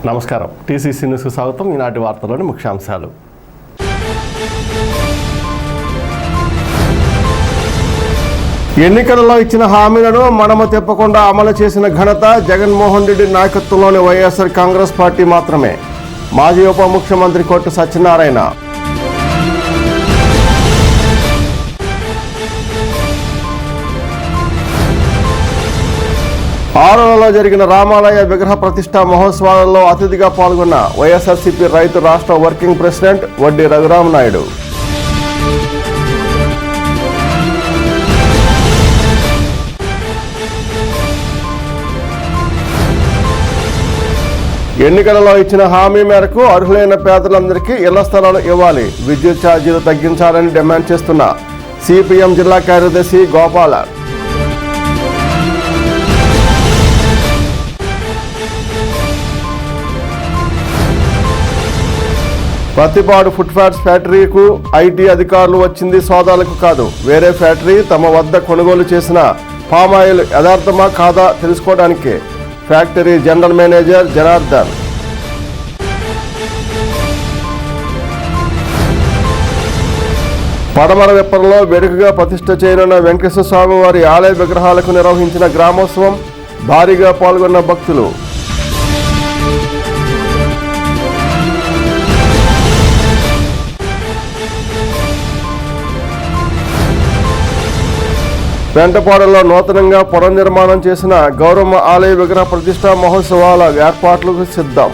నమస్కారం. టీసీసీ న్యూస్కు స్వాగతం. ఈనాటి వార్తల్లోని ముఖ్యాంశాలు. ఎన్నికలలో ఇచ్చిన హామీలను మనము తప్పకుండా అమలు చేసిన ఘనత జగన్మోహన్ రెడ్డి నాయకత్వంలోని వైఎస్ఆర్ కాంగ్రెస్ పార్టీ మాత్రమే. మాజీ ఉప ముఖ్యమంత్రి కొట్టు సత్యనారాయణ. ఆరులలో జరిగిన రామాలయ విగ్రహ ప్రతిష్ఠా మహోత్సవాలలో అతిథిగా పాల్గొన్న వైఎస్ఆర్సీపీ రైతు రాష్ట్ర వర్కింగ్ ప్రెసిడెంట్ వడ్డీ రఘురామనాయుడు. ఎన్నికలలో ఇచ్చిన హామీ మేరకు అర్హులైన పేదలందరికీ ఇళ్ల స్థలాలు ఇవ్వాలి, విద్యుత్ ఛార్జీలు తగ్గించాలని డిమాండ్ చేస్తున్న సిపిఎం జిల్లా కార్యదర్శి గోపాల. పత్తిపాడు ఫుడ్ ఫ్యాట్స్ ఫ్యాక్టరీకు ఐటీ అధికారులు వచ్చింది సోదాలకు కాదు, వేరే ఫ్యాక్టరీ తమ వద్ద కొనుగోలు చేసిన పామాయిల్ యథార్థమా కాదా తెలుసుకోవడానికి. Factory general manager Janardhan. పడమర విప్పరలో వేడుకగా ప్రతిష్ఠ చేయనున్న వెంకటేశ్వర స్వామి వారి ఆలయ విగ్రహాలకు నిర్వహించిన గ్రామోత్సవం, భారీగా పాల్గొన్న భక్తులు. పెంటపాడులో నూతనంగా పునర్నిర్మాణం చేసిన గౌరమ్మ ఆలయ విగ్రహ ప్రతిష్ఠా మహోత్సవాల ఏర్పాట్లకు సిద్ధం.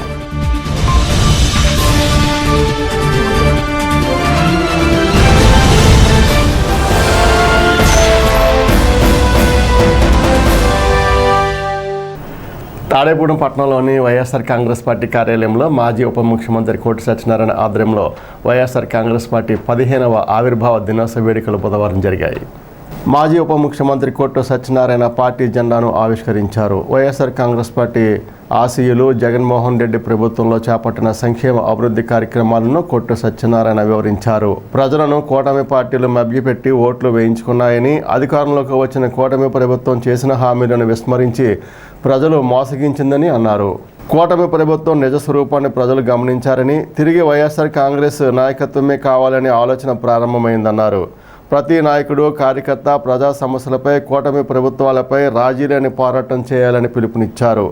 తాడేపూడెం పట్టణంలోని వైఎస్ఆర్ కాంగ్రెస్ పార్టీ కార్యాలయంలో మాజీ ఉప ముఖ్యమంత్రి కొట్టు సత్యనారాయణ ఆధ్వర్యంలో వైఎస్ఆర్ కాంగ్రెస్ పార్టీ 15వ ఆవిర్భావ దినోత్సవ వేడుకలు బుధవారం జరిగాయి. మాజీ ఉప ముఖ్యమంత్రి కొట్టు సత్యనారాయణ పార్టీ జెండాను ఆవిష్కరించారు. వైఎస్ఆర్ కాంగ్రెస్ పార్టీ ఆశీయులు జగన్మోహన్ రెడ్డి ప్రభుత్వంలో చేపట్టిన సంక్షేమ అభివృద్ధి కార్యక్రమాలను కొట్టు సత్యనారాయణ వివరించారు. ప్రజలను కూటమి పార్టీలు మభ్యపెట్టి ఓట్లు వేయించుకున్నాయని, అధికారంలోకి వచ్చిన కూటమి ప్రభుత్వం చేసిన హామీలను విస్మరించి ప్రజలు మోసగించిందని అన్నారు. కూటమి ప్రభుత్వం నిజ స్వరూపాన్ని ప్రజలు గమనించారని, తిరిగి వైఎస్ఆర్ కాంగ్రెస్ నాయకత్వమే కావాలనే ఆలోచన ప్రారంభమైందన్నారు. ప్రతి నాయకుడు, కార్యకర్త ప్రజా సమస్యలపై, కూటమి ప్రభుత్వాలపై రాజీలేని పోరాటం చేయాలని పిలుపునిచ్చారు.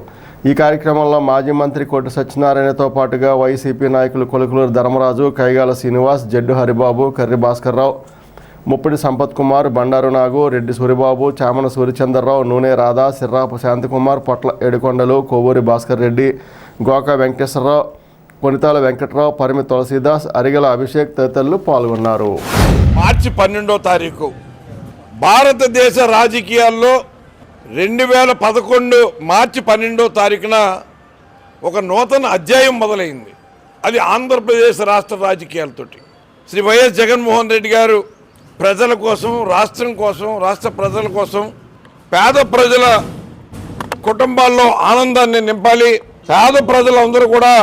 ఈ కార్యక్రమంలో మాజీ మంత్రి కొట్టు సత్యనారాయణతో పాటుగా వైసీపీ నాయకులు కొలుకులూరు ధర్మరాజు, కైగాల శ్రీనివాస్, జడ్డు హరిబాబు, కర్రి భాస్కర్రావు, ముప్పిడి సంపత్ కుమార్, బండారు నాగు, రెడ్డి సూరిబాబు, చామన సూర్యచంద్రరావు, నూనె రాధా, సిర్రాపు శాంతికుమార్, పొట్ల ఏడుకొండలు, కొవ్వూరి భాస్కర్ రెడ్డి, గోకా వెంకటేశ్వరరావు, కొనితాల వెంకట్రావు, పరిమి తులసీదాస్, అరిగల అభిషేక్ తదితరులు పాల్గొన్నారు. మార్చి 12వ తారీఖు భారతదేశ రాజకీయాల్లో 2011 మార్చి 12వ తారీఖున ఒక నూతన అధ్యాయం మొదలైంది. అది ఆంధ్రప్రదేశ్ రాష్ట్ర రాజకీయాలతోటి. శ్రీ వైఎస్ జగన్మోహన్ రెడ్డి గారు ప్రజల కోసం, రాష్ట్రం కోసం, రాష్ట్ర ప్రజల కోసం, పేద ప్రజల కుటుంబాల్లో ఆనందాన్ని నింపాలి, పేద ప్రజలందరూ కూడా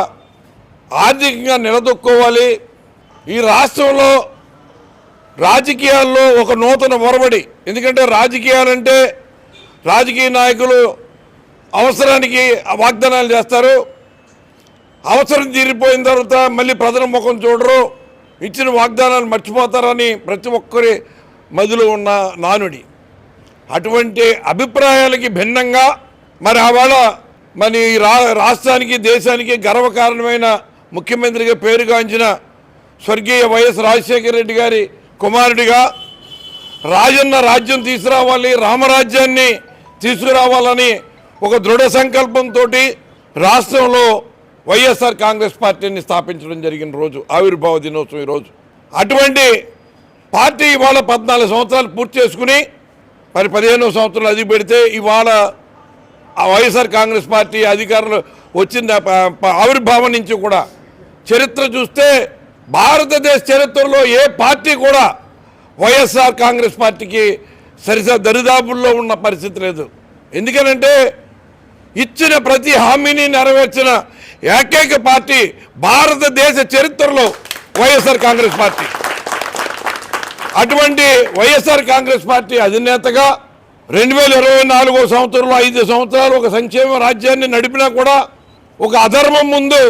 ఆర్థికంగా నిలదొక్కోవాలి. ఈ రాష్ట్రంలో రాజకీయాల్లో ఒక నూతన ఒరవడి. ఎందుకంటే రాజకీయాలంటే రాజకీయ నాయకులు అవసరానికి వాగ్దానాలు చేస్తారు, అవసరం తీరిపోయిన తర్వాత మళ్ళీ ప్రజల ముఖం చూడరు, ఇచ్చిన వాగ్దానాలు మర్చిపోతారని ప్రతి ఒక్కరి మదిలో ఉన్న నానుడి. అటువంటి అభిప్రాయాలకి భిన్నంగా మరి ఆవేళ మరి రాష్ట్రానికి, దేశానికి గర్వకారణమైన ముఖ్యమంత్రిగా పేరుగాంచిన స్వర్గీయ వైఎస్ రాజశేఖర రెడ్డి గారి కుమారుడిగా రాజన్న రాజ్యం తీసుకురావాలి, రామరాజ్యాన్ని తీసుకురావాలని ఒక దృఢ సంకల్పంతో రాష్ట్రంలో వైఎస్ఆర్ కాంగ్రెస్ పార్టీని స్థాపించడం జరిగిన రోజు ఆవిర్భావ దినోత్సవం ఈరోజు. అటువంటి పార్టీ ఇవాళ 14 సంవత్సరాలు పూర్తి చేసుకుని మరి 15వ సంవత్సరాలు అది పెడితే ఇవాళ వైఎస్ఆర్ కాంగ్రెస్ పార్టీ అధికారులు వచ్చిన ఆవిర్భావం నుంచి కూడా చరిత్ర చూస్తే భారతదేశ చరిత్రలో ఏ పార్టీ కూడా వైఎస్ఆర్ కాంగ్రెస్ పార్టీకి దరిదాపుల్లో ఉన్న పరిస్థితి లేదు. ఎందుకనంటే ఇచ్చిన ప్రతి హామీని నెరవేర్చిన ఏకైక పార్టీ భారతదేశ చరిత్రలో వైఎస్ఆర్ కాంగ్రెస్ పార్టీ. అటువంటి వైఎస్ఆర్ కాంగ్రెస్ పార్టీ అధినేతగా 2024 సంవత్సరంలో 5 సంవత్సరాలు ఒక సంక్షేమ రాజ్యాన్ని నడిపినా కూడా ఒక అధర్మం ముందు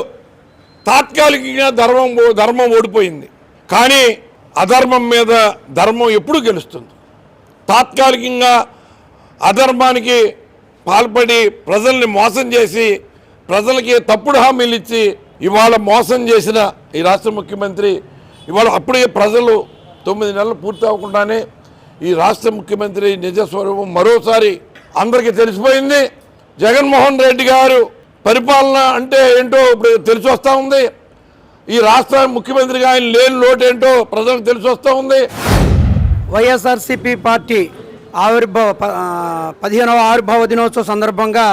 తాత్కాలికంగా ధర్మం ఓడిపోయింది. కానీ అధర్మం మీద ధర్మం ఎప్పుడు గెలుస్తుంది. తాత్కాలికంగా అధర్మానికి పాల్పడి ప్రజల్ని మోసం చేసి ప్రజలకి తప్పుడు హామీలు ఇచ్చి ఇవాళ మోసం చేసిన ఈ రాష్ట్ర ముఖ్యమంత్రి ఇవాళ అప్పుడే ప్రజలు 9 నెలలు పూర్తి అవ్వకుండానే ఈ రాష్ట్ర ముఖ్యమంత్రి నిజ స్వరూపం మరోసారి అందరికీ తెలిసిపోయింది. జగన్మోహన్ రెడ్డి గారు పరిపాలన అంటే ఏంటో ఇప్పుడు తెలిసి వస్తూ ఉంది. ఈ రాష్ట్ర ముఖ్యమంత్రిగా ఆయన లేని లోటు ఏంటో ప్రజలకు తెలిసి వస్తూ ఉంది. వైఎస్ఆర్సీపీ పార్టీ 15వ ఆవిర్భావ దినోత్సవ సందర్భంగా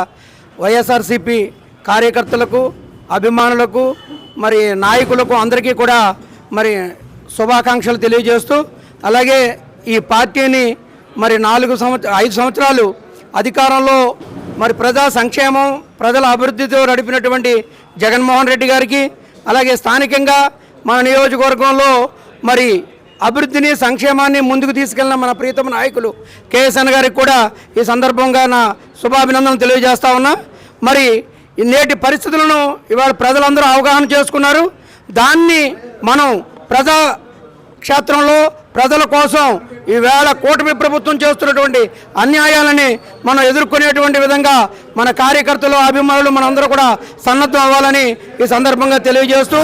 వైఎస్ఆర్సీపీ కార్యకర్తలకు, అభిమానులకు, మరి నాయకులకు అందరికీ కూడా మరి శుభాకాంక్షలు తెలియజేస్తూ, అలాగే ఈ పార్టీని మరి 5 సంవత్సరాలు అధికారంలో మరి ప్రజా సంక్షేమం, ప్రజల అభివృద్ధితో నడిపినటువంటి జగన్మోహన్ రెడ్డి గారికి, అలాగే స్థానికంగా మన నియోజకవర్గంలో మరి అభివృద్ధిని, సంక్షేమాన్ని ముందుకు తీసుకెళ్లిన మన ప్రీతమ నాయకులు కేఎస్ఎన్ గారికి కూడా ఈ సందర్భంగా నా శుభాభినందనలు తెలియజేస్తా ఉన్నా. మరి నేటి పరిస్థితులను ఇవాళ ప్రజలందరూ అవగాహన చేసుకున్నారు. దాన్ని మనం ప్రజా క్షేత్రంలో ప్రజల కోసం ఈవేళ కూటమి ప్రభుత్వం చేస్తున్నటువంటి అన్యాయాలని మనం ఎదుర్కొనేటువంటి విధంగా మన కార్యకర్తలు, అభిమానులు మనందరూ కూడా సన్నద్ధం అవ్వాలని ఈ సందర్భంగా తెలియజేస్తూ,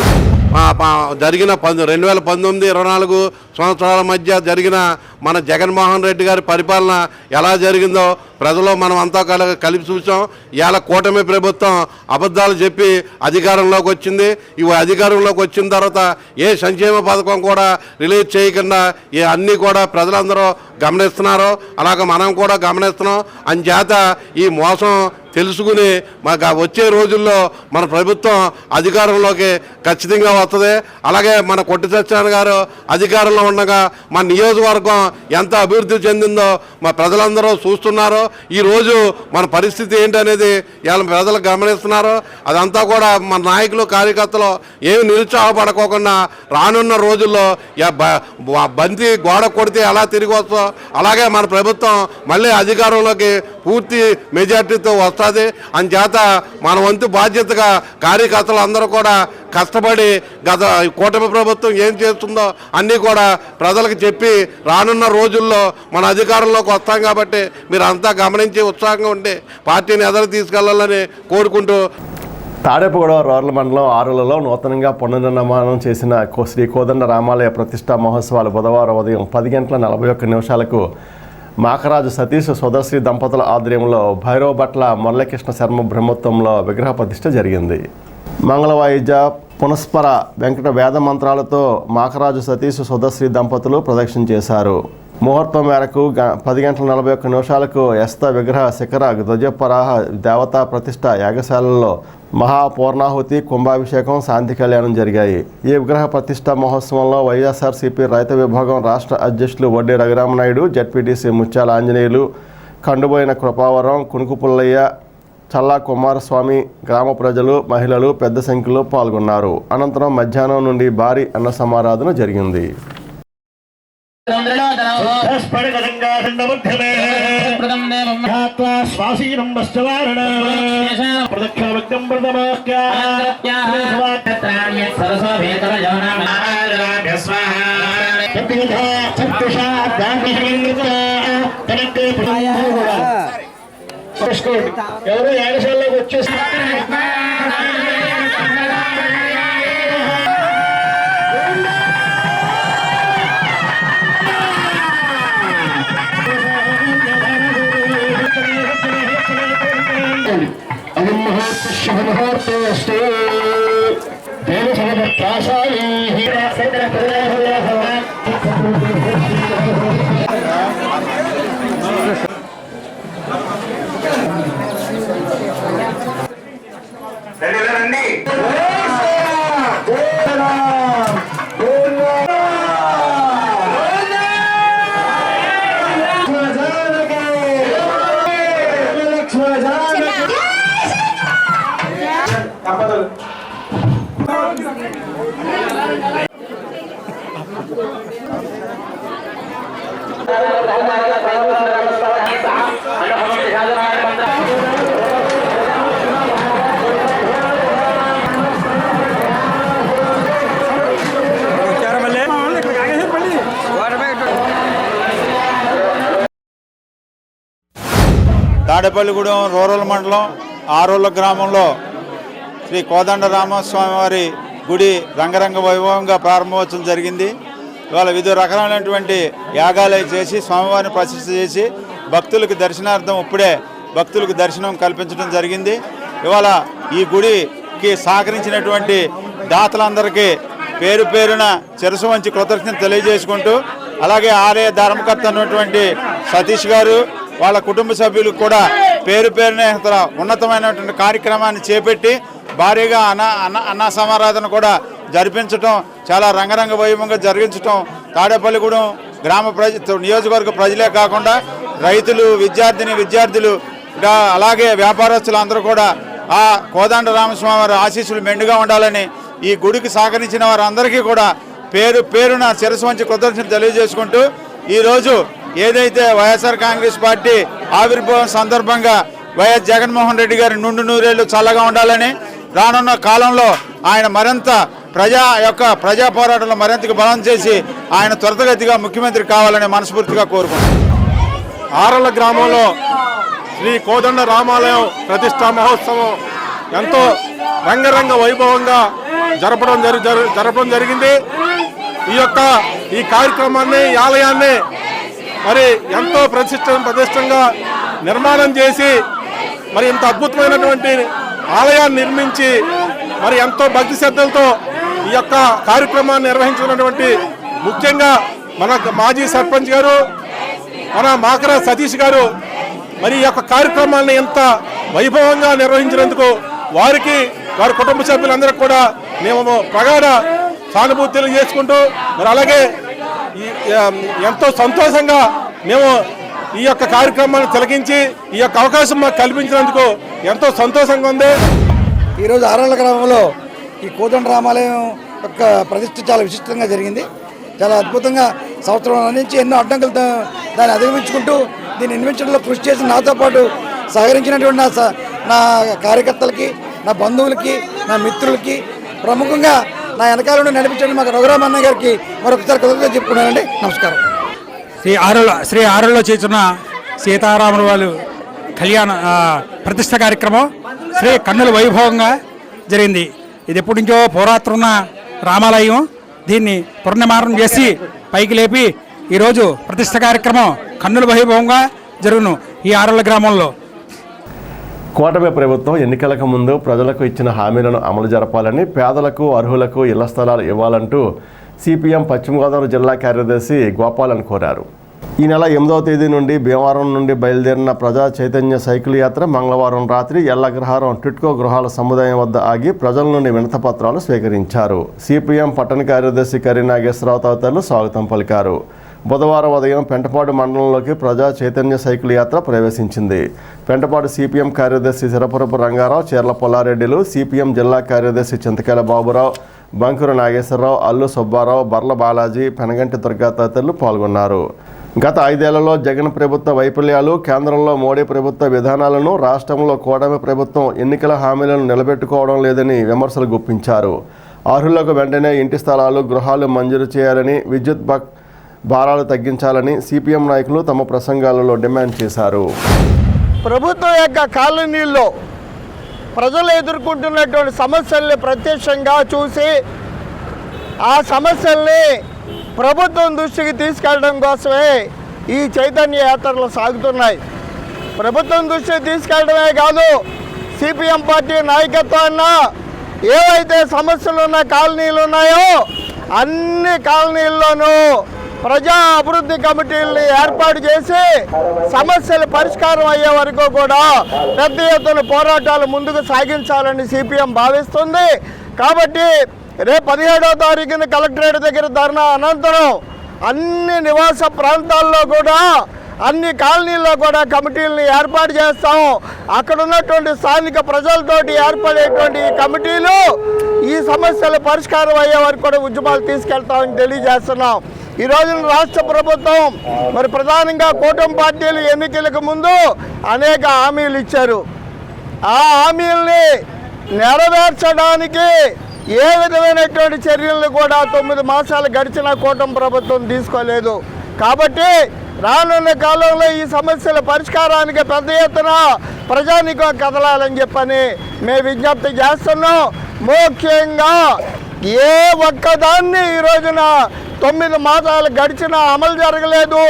జరిగిన 2019-24 సంవత్సరాల మధ్య జరిగిన మన జగన్మోహన్ రెడ్డి గారి పరిపాలన ఎలా జరిగిందో ప్రజలు మనం అంతా కలిపి చూసాం. ఇవాళ కూటమి ప్రభుత్వం అబద్ధాలు చెప్పి అధికారంలోకి వచ్చింది. ఇవి అధికారంలోకి వచ్చిన తర్వాత ఏ సంక్షేమ పథకం కూడా రిలీజ్ చేయకుండా అన్నీ కూడా ప్రజలందరూ గమనిస్తున్నారు. అలాగే మనం కూడా గమనిస్తున్నాం. అంచేత ఈ మోసం తెలుసుకుని మాకు వచ్చే రోజుల్లో మన ప్రభుత్వం అధికారంలోకి ఖచ్చితంగా వస్తుంది. అలాగే మన కొట్టి సత్యనారాయణ గారు అధికారంలో ఉండగా మన నియోజకవర్గం ఎంత అభివృద్ధి చెందిందో మా ప్రజలందరూ చూస్తున్నారు. ఈరోజు మన పరిస్థితి ఏంటనేది ఇవాళ ప్రజలు గమనిస్తున్నారు. అదంతా కూడా మన నాయకులు, కార్యకర్తలు ఏమి నిరుత్సాహపడకోకుండా రానున్న రోజుల్లో బంతి గోడ కొడితే ఎలా తిరిగి వస్తో అలాగే మన ప్రభుత్వం మళ్ళీ అధికారంలోకి పూర్తి మెజార్టీతో వస్తుంది. అంచేత మన వంతు బాధ్యతగా కార్యకర్తలు అందరూ కూడా కష్టపడి గత కూటమి ప్రభుత్వం ఏం చేస్తుందో అన్నీ కూడా ప్రజలకు చెప్పి రానున్న రోజుల్లో మన అధికారంలోకి వస్తాం కాబట్టి మీరు అంతా గమనించి ఉత్సాహంగా ఉండి పార్టీని ఎదురు తీసుకెళ్లాలని కోరుకుంటూ, తాడేపగూడ రూరల్ మండలం ఆరులలో నూతనంగా పునర్నిర్మాణం చేసిన శ్రీ కోదండ రామాలయ ప్రతిష్టా మహోత్సవాలు బుధవారం ఉదయం 10:41 మాకరాజు సతీష్ సోదశ్రీ దంపతుల ఆధ్వర్యంలో భైరవభట్ల మురళీకృష్ణ శర్మ బ్రహ్మోత్సవంలో విగ్రహ ప్రతిష్ఠ జరిగింది. మంగళవాయిద్య, పునస్పర, వెంకట వేద మంత్రాలతో మాకరాజు సతీష్ సోదశ్రీ దంపతులు ప్రదక్షిణ చేశారు. ముహూర్తం మేరకు 10:41 యస్త విగ్రహ శిఖర ధ్వజపరాహ దేవతా ప్రతిష్ఠ యాగశాలలో మహాపూర్ణాహుతి, కుంభాభిషేకం, శాంతి కళ్యాణం జరిగాయి. ఈ విగ్రహ ప్రతిష్ఠా మహోత్సవంలో వైఎస్ఆర్సీపీ రైతు విభాగం రాష్ట్ర అధ్యక్షులు వడ్డీ రఘురామనాయుడు, జడ్పీటీసీ ముత్యాల ఆంజనేయులు, కండుబోయిన కృపావరం, కునుకు పుల్లయ్య, చల్లా కుమారస్వామి, గ్రామ ప్రజలు, మహిళలు పెద్ద సంఖ్యలో పాల్గొన్నారు. అనంతరం మధ్యాహ్నం నుండి భారీ అన్న సమారాధన జరిగింది. ఎవరు యాగశాలలోకి వచ్చేసి శుభముహూర్తే అస్తే దేవ సమప్రాసాయి తాడేపల్లిగూడెం రూరల్ మండలం ఆరోళ్ళ గ్రామంలో శ్రీ కోదండ రామస్వామి వారి గుడి రంగరంగ వైభవంగా ప్రారంభోత్సవం జరిగింది. ఇవాళ వివిధ రకాలైనటువంటి యాగాలు చేసి స్వామివారిని ప్రతిష్ఠ చేసి భక్తులకు దర్శనార్థం ఇప్పుడే భక్తులకు దర్శనం కల్పించడం జరిగింది. ఇవాళ ఈ గుడికి సహకరించినటువంటి దాతలందరికీ పేరు పేరున శిరసు వంచి కృతజ్ఞతలు తెలియజేసుకుంటూ, అలాగే ఆలయ ధర్మకర్త అన్నటువంటి సతీష్ గారు వాళ్ళ కుటుంబ సభ్యులకు కూడా పేరు పేరున ఉన్నతమైనటువంటి కార్యక్రమాన్ని చేపట్టి భారీగా అన్న సమారాధన కూడా జరిపించడం, చాలా రంగరంగ వైభవంగా జరిగించడం తాడేపల్లిగూడెం గ్రామ నియోజకవర్గ ప్రజలే కాకుండా రైతులు, విద్యార్థులు అలాగే వ్యాపారస్తులు అందరూ కూడా ఆ కోదండ రామస్వామి వారి ఆశీస్సులు మెండుగా ఉండాలని ఈ గుడికి సహకరించిన వారందరికీ కూడా పేరు పేరున శిరసు వంచి కృతజ్ఞతలు తెలియజేసుకుంటూ, ఈరోజు ఏదైతే వైఎస్ఆర్ కాంగ్రెస్ పార్టీ ఆవిర్భావం సందర్భంగా వైఎస్ జగన్మోహన్ రెడ్డి గారి నుండి నూరేళ్లు చల్లగా ఉండాలని, రానున్న కాలంలో ఆయన మరింత ప్రజా పోరాటంలో మరింతగా బలం చేసి ఆయన త్వరితగతిగా ముఖ్యమంత్రి కావాలని మనస్ఫూర్తిగా కోరుకుంటున్నాను. ఆరళ్ళ గ్రామంలో శ్రీ కోదండ రామాలయం ప్రతిష్టా మహోత్సవం ఎంతో రంగరంగ వైభవంగా జరపడం జరిగింది. ఈ కార్యక్రమాన్ని, ఈ ఆలయాన్ని మరి ఎంతో ప్రతిష్టంగా నిర్మాణం చేసి మరి ఇంత అద్భుతమైనటువంటి ఆలయాన్ని నిర్మించి మరి ఎంతో భక్తి శ్రద్ధలతో ఈ యొక్క కార్యక్రమాన్ని నిర్వహించినటువంటి ముఖ్యంగా మన మాజీ సర్పంచ్ గారు, మన మాకర సతీష్ గారు మరి ఈ యొక్క కార్యక్రమాన్ని ఎంత వైభవంగా నిర్వహించినందుకు వారికి, వారి కుటుంబ సభ్యులందరికీ కూడా మేము ప్రగాఢ సానుభూతి తెలియజేసుకుంటూ, మరి అలాగే ఎంతో సంతోషంగా మేము ఈ యొక్క కార్యక్రమాన్ని తిలకించి ఈ యొక్క అవకాశం మాకు కల్పించినందుకు ఎంతో సంతోషంగా ఉంది. ఈరోజు ఆరాళ్ళ గ్రామంలో ఈ కోదండ రామాలయం యొక్క ప్రతిష్ఠ చాలా విశిష్టంగా జరిగింది. చాలా అద్భుతంగా సంవత్సరం నుంచి ఎన్నో అడ్డంకులతో దాన్ని అధిగమించుకుంటూ దీన్ని నిర్మించడంలో కృషి చేసి నాతో పాటు సహకరించినటువంటి నా కార్యకర్తలకి, నా బంధువులకి, నా మిత్రులకి, ప్రముఖంగా నా వెనకాల నడిపించండి మాకు రఘురామన్న గారికి మరొకసారి కృతజ్ఞతలు చెప్పుకున్నానండి. నమస్కారం. శ్రీ ఆరులో చేస్తున్న సీతారాముల వాళ్ళు కళ్యాణ ప్రతిష్ట కార్యక్రమం శ్రీ కన్నుల వైభవంగా జరిగింది. ఇది ఎప్పటి నుంచో పురాతన రామాలయం. దీన్ని పునర్నిర్మాణం చేసి పైకి లేపి ఈరోజు ప్రతిష్ట కార్యక్రమం కన్నుల వైభవంగా జరుగును ఈ ఆరుల గ్రామంలో. కూటమి ప్రభుత్వం ఎన్నికలకు ముందు ప్రజలకు ఇచ్చిన హామీలను అమలు జరపాలని, పేదలకు అర్హులకు ఇళ్ల స్థలాలు ఇవ్వాలంటూ సిపిఎం పశ్చిమ గోదావరి జిల్లా కార్యదర్శి గోపాలన్ కోరారు. ఈ నెల 8వ తేదీ నుండి భీమవరం నుండి బయలుదేరిన ప్రజా చైతన్య సైకిల్ యాత్ర మంగళవారం రాత్రి ఎల్లగ్రహారం టిట్కో గృహాల సముదాయం వద్ద ఆగి ప్రజల నుండి వినతిపత్రాలు స్వీకరించారు. సిపిఎం పట్టణ కార్యదర్శి కరీనాగేశ్వరరావు తదితరులు స్వాగతం పలికారు. బుధవారం ఉదయం పెంటపాడు మండలంలోకి ప్రజా చైతన్య సైకిల్ యాత్ర ప్రవేశించింది. పెంటపాడు సిపిఎం కార్యదర్శి సిరపురపు రంగారావు, చీర్ల పుల్లారెడ్డిలు, సిపిఎం జిల్లా కార్యదర్శి చింతకాయల బాబురావు, బంకుర నాగేశ్వరరావు, అల్లు సుబ్బారావు, బర్ల బాలాజీ, పెనగంటి దుర్గా తదితరులు పాల్గొన్నారు. గత 5 ఏళ్లలో జగన్ ప్రభుత్వ వైఫల్యాలు, కేంద్రంలో మోడీ ప్రభుత్వ విధానాలను, రాష్ట్రంలో కూటమి ప్రభుత్వం ఎన్నికల హామీలను నిలబెట్టుకోవడం లేదని విమర్శలు గుప్పించారు. అర్హులకు వెంటనే ఇంటి స్థలాలు, గృహాలు మంజూరు చేయాలని, విద్యుత్ భారాలు తగ్గించాలని సిపిఎం నాయకులు తమ ప్రసంగాలలో డిమాండ్ చేశారు. ప్రభుత్వం యొక్క కాలనీల్లో ప్రజలు ఎదుర్కొంటున్నటువంటి సమస్యల్ని ప్రత్యక్షంగా చూసి ఆ సమస్యల్ని ప్రభుత్వం దృష్టికి తీసుకెళ్ళడం కోసమే ఈ చైతన్య యాత్రలు సాగుతున్నాయి. ప్రభుత్వం దృష్టికి తీసుకెళ్ళడమే కాదు, సిపిఎం పార్టీ నాయకత్వాన్ని ఏవైతే సమస్యలు ఉన్న కాలనీలు ఉన్నాయో అన్ని కాలనీల్లోనూ ప్రజా అభివృద్ధి కమిటీలని ఏర్పాటు చేసి సమస్యలు పరిష్కారం అయ్యే వరకు కూడా పెద్ద ఎత్తున పోరాటాలు ముందుకు సాగించాలని సిపిఎం భావిస్తుంది. కాబట్టి రేపు 17వ తారీఖున కలెక్టరేట్ దగ్గర ధర్నా అనంతరం అన్ని నివాస ప్రాంతాల్లో కూడా, అన్ని కాలనీల్లో కూడా కమిటీలను ఏర్పాటు చేస్తాం. అక్కడ ఉన్నటువంటి స్థానిక ప్రజలతోటి ఏర్పడేటువంటి కమిటీలు ఈ సమస్యల పరిష్కారం అయ్యే వరకు కూడా ఉద్యమాలు తీసుకెళ్తామని తెలియజేస్తున్నాం. ఈ రోజున రాష్ట్ర ప్రభుత్వం మరి ప్రధానంగా కూటమి పార్టీలు ఎన్నికలకు ముందు అనేక హామీలు ఇచ్చారు. ఆ హామీల్ని నెరవేర్చడానికి ఏ విధమైనటువంటి చర్యలను కూడా 9 మాసాలు గడిచిన కూటమి ప్రభుత్వం తీసుకోలేదు. కాబట్టి రానున్న కాలంలో ఈ సమస్యల పరిష్కారానికి పెద్ద ఎత్తున ప్రజానీకం కదలాలని చెప్పని మేము విజ్ఞప్తి చేస్తున్నాం. ముఖ్యంగా ఏ ఒక్కదాన్ని ఈ రోజున 9 మాసాలు గడిచినా అమలు జరగలేదు.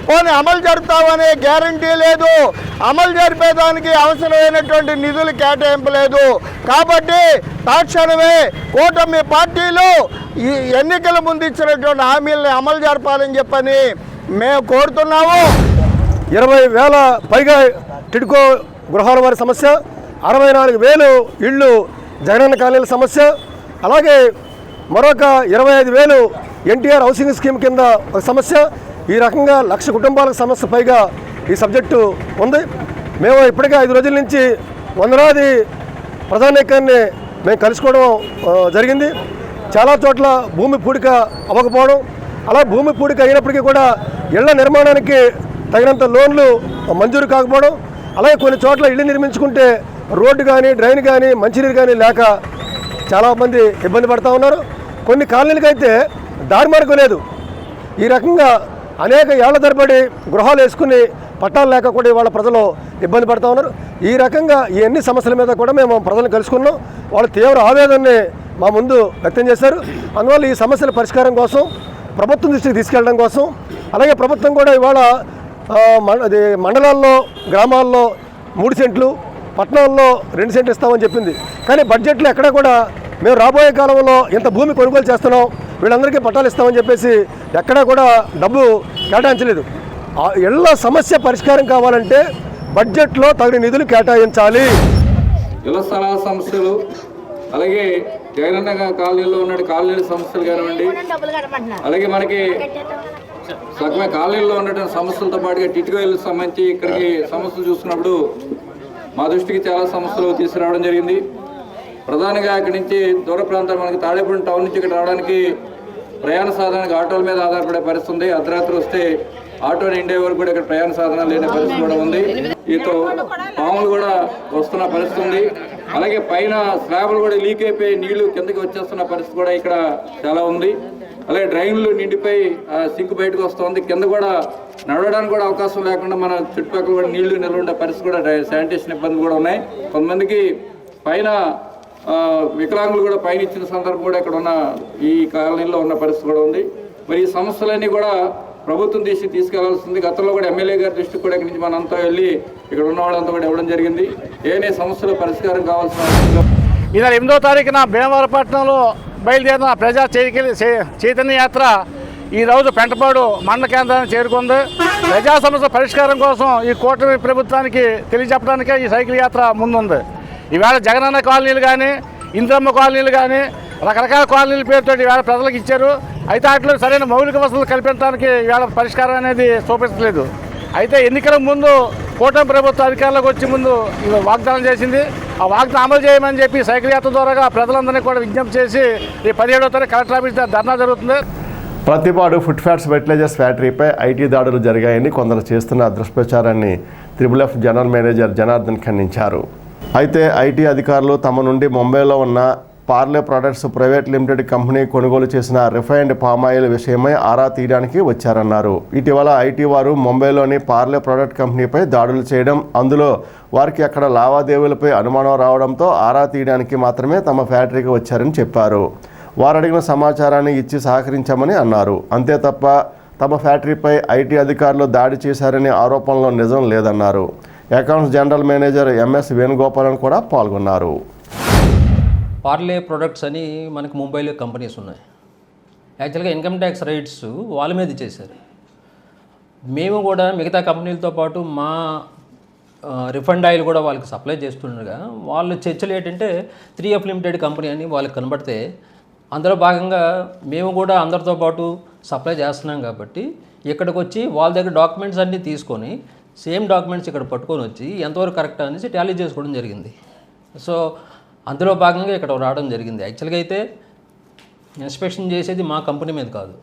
పోనీ అమలు జరుపుతామనే గ్యారంటీ లేదు. అమలు జరిపేదానికి అవసరమైనటువంటి నిధులు కేటాయింపు లేదు. కాబట్టి తక్షణమే కూటమి పార్టీలు ఈ ఎన్నికల ముందు ఇచ్చినటువంటి హామీలని అమలు జరపాలని చెప్పని మేము కోరుతున్నాము. 20,000 పైగా టిడ్కో గృహాల వారి సమస్య, 64,000 ఇళ్ళు జగనన్న కాలనీల సమస్య, అలాగే మరొక 25,000 ఎన్టీఆర్ హౌసింగ్ స్కీమ్ కింద ఒక సమస్య. ఈ రకంగా 1,00,000 కుటుంబాలకు సమస్య పైగా ఈ సబ్జెక్టు ఉంది. మేము ఇప్పటికే 5 రోజుల నుంచి వందలాది ప్రధానికాన్ని మేము కలుసుకోవడం జరిగింది. చాలా చోట్ల భూమి పూడిక అవ్వకపోవడం, అలా భూమి పూడిక అయినప్పటికీ కూడా ఇళ్ల నిర్మాణానికి తగినంత లోన్లు మంజూరు కాకపోవడం, అలాగే కొన్ని చోట్ల ఇళ్ళు నిర్మించుకుంటే రోడ్డు కానీ డ్రైన్ కానీ మంచినీరు కానీ లేక చాలామంది ఇబ్బంది పడుతూ ఉన్నారు. కొన్ని కాలనీలకైతే దారి మార్గం లేదు. ఈ రకంగా అనేక ఏళ్ల తరబడి గృహాలు వేసుకుని పట్టాలు లేక కూడా వాళ్ళ ప్రజలు ఇబ్బంది పడుతూ ఉన్నారు. ఈ రకంగా ఈ అన్ని సమస్యల మీద కూడా మేము ప్రజలను కలుసుకున్నాం. వాళ్ళ తీవ్ర ఆవేదనని మా ముందు వ్యక్తం చేశారు. అందువల్ల ఈ సమస్యల పరిష్కారం కోసం ప్రభుత్వం దృష్టికి తీసుకెళ్ళడం కోసం, అలాగే ప్రభుత్వం కూడా ఇవాళ మండలాల్లో గ్రామాల్లో 3 సెంట్లు, పట్టణాల్లో 2 సెంట్లు ఇస్తామని చెప్పింది. కానీ బడ్జెట్లో ఎక్కడా కూడా మేము రాబోయే కాలంలో ఇంత భూమి కొనుగోలు చేస్తున్నాం, వీళ్ళందరికీ పట్టాలు ఇస్తామని చెప్పేసి ఎక్కడా కూడా డబ్బు కేటాయించలేదు. ఇళ్ల సమస్య పరిష్కారం కావాలంటే బడ్జెట్లో తగిన నిధులు కేటాయించాలి. ఇళ్ల స్థలాల సమస్యలు, అలాగే జగనన్న కాలనీలో ఉన్న కాలనీల సమస్యలు కానివ్వండి, అలాగే మనకి సగమే కాలనీలో ఉన్నటువంటి సమస్యలతో పాటుగా టిట్కో ఇళ్ళకి సంబంధించి ఇక్కడికి సమస్యలు చూసుకున్నప్పుడు మా దృష్టికి చాలా సమస్యలు తీసుకురావడం జరిగింది. ప్రధానంగా ఇక్కడి నుంచి దూర ప్రాంతాలు మనకి తాడేపల్లి టౌన్ నుంచి ఇక్కడ రావడానికి ప్రయాణ సాధనానికి ఆటోల మీద ఆధారపడే పరిస్థితి ఉంది. అర్ధరాత్రి వస్తే ఆటో నిండే వరకు కూడా ఇక్కడ ప్రయాణ సాధనాలు లేని పరిస్థితి కూడా ఉంది. ఈతో పాములు కూడా వస్తున్న పరిస్థితి ఉంది. అలాగే పైన స్లాబ్లు కూడా లీక్ అయిపోయి నీళ్లు కిందకి వచ్చేస్తున్న పరిస్థితి కూడా ఇక్కడ చాలా ఉంది. అలాగే డ్రైన్లు నిండిపోయి సింక్ బయటకు వస్తుంది. కింద కూడా నడవడానికి కూడా అవకాశం లేకుండా మన చుట్టుపక్కల కూడా నీళ్లు నిల్వ ఉండే పరిస్థితి కూడా శానిటేషన్ ఇబ్బందులు కూడా ఉన్నాయి. కొంతమందికి పైన వికలాంగులు కూడా పైన ఇచ్చిన సందర్భం కూడా ఇక్కడ ఉన్న ఈ కాలనీలో ఉన్న పరిస్థితి కూడా ఉంది. మరి ఈ సమస్యలన్నీ కూడా ప్రభుత్వం తీసుకెళ్లాల్సింది. గతంలో కూడా ఎమ్మెల్యే గారి దృష్టికి కూడా ఇక్కడి నుంచి మనంతా వెళ్ళి ఇక్కడ ఉన్న వాళ్ళంతా కూడా ఇవ్వడం జరిగింది. ఏ సమస్యలు పరిష్కారం కావాల్సిన ఈ నెల 8వ తారీఖున భీమవరపట్నంలో బయలుదేరిన ప్రజా చైతన్య యాత్ర ఈరోజు పెంటపాడు మండల కేంద్రానికి చేరుకుంది. ప్రజా సమస్య పరిష్కారం కోసం ఈ కూటమి ప్రభుత్వానికి తెలియజెప్పడానికే ఈ సైకిల్ యాత్ర ముందుంది. ఈవేళ జగనన్న కాలనీలు కానీ, ఇంద్రమ్మ కాలనీలు కానీ, రకరకాల కాలనీల పేరుతో ఈవేళ ప్రజలకు ఇచ్చారు. అయితే వాటిలో సరైన మౌలిక వసతులు కల్పించడానికి ఈవేళ పరిష్కారం అనేది చూపించలేదు. అయితే ఎన్నికల ముందు కూటమి ప్రభుత్వ అధికారులకు వచ్చే ముందు వాగ్దానం చేసింది. ఆ వాగ్దానం అమలు చేయమని చెప్పి సైకిల్ యాత్ర ద్వారా ప్రజలందరినీ కూడా విజ్ఞప్తి చేసి ఈ 17వ తారీఖు కలెక్టర్ ఆఫీస్ ధర్నా జరుగుతుంది. ప్రతిపాడు ఫుడ్ ఫ్యాట్స్ ఫెర్టిలైజర్స్ ఫ్యాక్టరీపై ఐటీ దాడులు జరిగాయని కొందరు చేస్తున్న దుష్ప్రచారాన్ని FFF జనరల్ మేనేజర్ జనార్దన్ ఖండించారు. అయితే ఐటీ అధికారులు తమ నుండి ముంబైలో ఉన్న Parle products private limited company కొనుగోలు చేసిన రిఫైన్డ్ పామాయిల్ విషయమై ఆరా తీయడానికి వచ్చారన్నారు. ఇటీవల ఐటీ వారు ముంబైలోని పార్లే ప్రొడక్ట్ కంపెనీపై దాడులు చేయడం, అందులో వారికి అక్కడ లావాదేవీలపై అనుమానం రావడంతో ఆరా తీయడానికి మాత్రమే తమ ఫ్యాక్టరీకి వచ్చారని చెప్పారు. వారు అడిగిన సమాచారాన్ని ఇచ్చి సహకరించామని అన్నారు. అంతే తప్ప తమ ఫ్యాక్టరీపై ఐటీ అధికారులు దాడి చేశారనే ఆరోపణలో నిజం లేదన్నారు. Accounts general manager MS Venugopalan కూడా పాల్గొన్నారు. పార్లే ప్రొడక్ట్స్ అని మనకి ముంబైలో కంపెనీస్ ఉన్నాయి. యాక్చువల్గా ఇన్కమ్ ట్యాక్స్ రైట్స్ వాళ్ళ మీద చేశారు. మేము కూడా మిగతా కంపెనీలతో పాటు మా రిఫండ్ ఆయిల్ కూడా వాళ్ళకి సప్లై చేస్తుండగా వాళ్ళు చర్చలు ఏంటంటే 3F లిమిటెడ్ కంపెనీ అని వాళ్ళకి కనబడితే అందులో భాగంగా మేము కూడా అందరితో పాటు సప్లై చేస్తున్నాం కాబట్టి ఇక్కడికి వచ్చి వాళ్ళ దగ్గర డాక్యుమెంట్స్ అన్నీ తీసుకొని సేమ్ డాక్యుమెంట్స్ ఇక్కడ పట్టుకొని వచ్చి ఎంతవరకు కరెక్ట్ అనేసి టాలీ చేసుకోవడం జరిగింది. సో అందులో భాగంగా ఇక్కడ రావడం జరిగింది. యాక్చువల్గా అయితే ఇన్స్పెక్షన్ చేసేది మా కంపెనీ మీద కాదు,